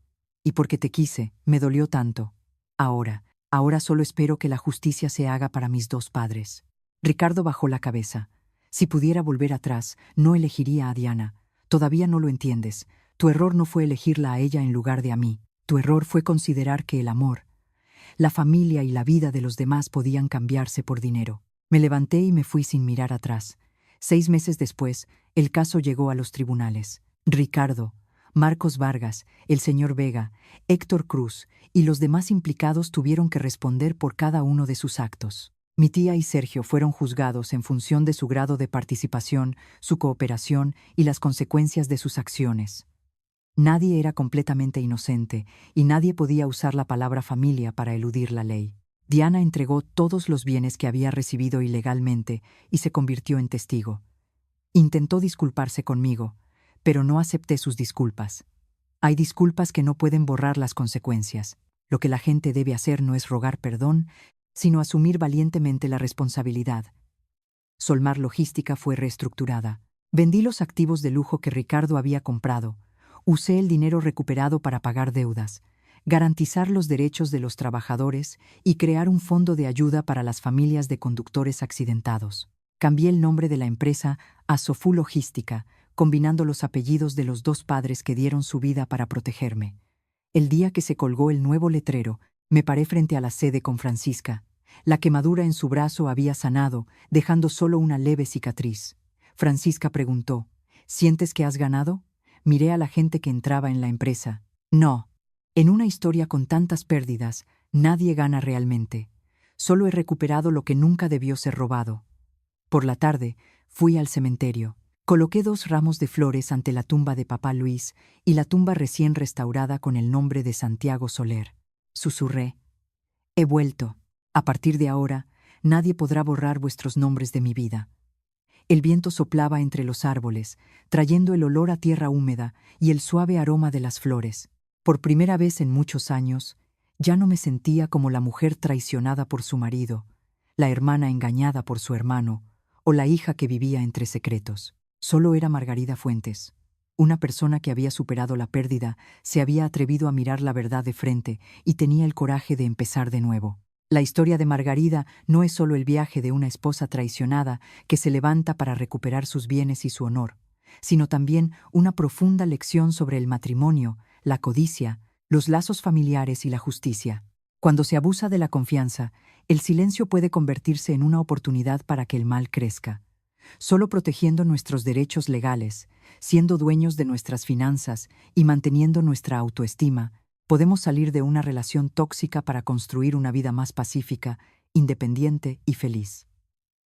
y porque te quise, me dolió tanto. Ahora solo espero que la justicia se haga para mis 2 padres. Ricardo bajó la cabeza. Si pudiera volver atrás, no elegiría a Diana. Todavía no lo entiendes. Tu error no fue elegirla a ella en lugar de a mí. Tu error fue considerar que el amor, la familia y la vida de los demás podían cambiarse por dinero. Me levanté y me fui sin mirar atrás. 6 meses después, el caso llegó a los tribunales. Ricardo, Marcos Vargas, el señor Vega, Héctor Cruz y los demás implicados tuvieron que responder por cada uno de sus actos. Mi tía y Sergio fueron juzgados en función de su grado de participación, su cooperación y las consecuencias de sus acciones. Nadie era completamente inocente y nadie podía usar la palabra familia para eludir la ley. Diana entregó todos los bienes que había recibido ilegalmente y se convirtió en testigo. Intentó disculparse conmigo, pero no acepté sus disculpas. Hay disculpas que no pueden borrar las consecuencias. Lo que la gente debe hacer no es rogar perdón, sino asumir valientemente la responsabilidad. Solmar Logística fue reestructurada. Vendí los activos de lujo que Ricardo había comprado. Usé el dinero recuperado para pagar deudas, garantizar los derechos de los trabajadores y crear un fondo de ayuda para las familias de conductores accidentados. Cambié el nombre de la empresa a Sofú Logística, combinando los apellidos de los 2 padres que dieron su vida para protegerme. El día que se colgó el nuevo letrero, me paré frente a la sede con Francisca. La quemadura en su brazo había sanado, dejando solo una leve cicatriz. Francisca preguntó, ¿sientes que has ganado? Miré a la gente que entraba en la empresa. No. En una historia con tantas pérdidas, nadie gana realmente. Solo he recuperado lo que nunca debió ser robado. Por la tarde, fui al cementerio. Coloqué 2 ramos de flores ante la tumba de Papá Luis y la tumba recién restaurada con el nombre de Santiago Soler. Susurré. He vuelto. A partir de ahora, nadie podrá borrar vuestros nombres de mi vida. El viento soplaba entre los árboles, trayendo el olor a tierra húmeda y el suave aroma de las flores. Por primera vez en muchos años, ya no me sentía como la mujer traicionada por su marido, la hermana engañada por su hermano, o la hija que vivía entre secretos. Solo era Margarida Fuentes, una persona que había superado la pérdida, se había atrevido a mirar la verdad de frente y tenía el coraje de empezar de nuevo. La historia de Margarida no es solo el viaje de una esposa traicionada que se levanta para recuperar sus bienes y su honor, sino también una profunda lección sobre el matrimonio, la codicia, los lazos familiares y la justicia. Cuando se abusa de la confianza, el silencio puede convertirse en una oportunidad para que el mal crezca. Solo protegiendo nuestros derechos legales, siendo dueños de nuestras finanzas y manteniendo nuestra autoestima, podemos salir de una relación tóxica para construir una vida más pacífica, independiente y feliz.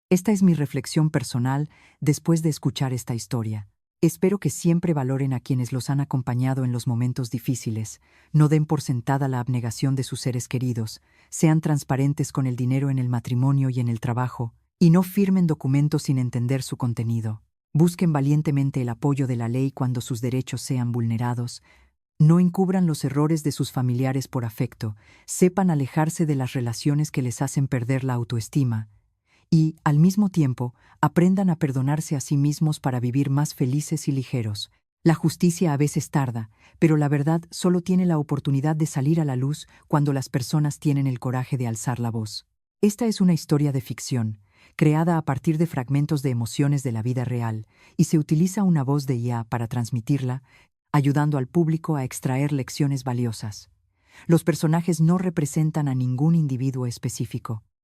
Esta es mi reflexión personal después de escuchar esta historia. Espero que siempre valoren a quienes los han acompañado en los momentos difíciles, no den por sentada la abnegación de sus seres queridos, sean transparentes con el dinero en el matrimonio y en el trabajo, y no firmen documentos sin entender su contenido. Busquen valientemente el apoyo de la ley cuando sus derechos sean vulnerados. No encubran los errores de sus familiares por afecto, sepan alejarse de las relaciones que les hacen perder la autoestima y, al mismo tiempo, aprendan a perdonarse a sí mismos para vivir más felices y ligeros. La justicia a veces tarda, pero la verdad solo tiene la oportunidad de salir a la luz cuando las personas tienen el coraje de alzar la voz. Esta es una historia de ficción, creada a partir de fragmentos de emociones de la vida real, y se utiliza una voz de IA para transmitirla, ayudando al público a extraer lecciones valiosas. Los personajes no representan a ningún individuo específico.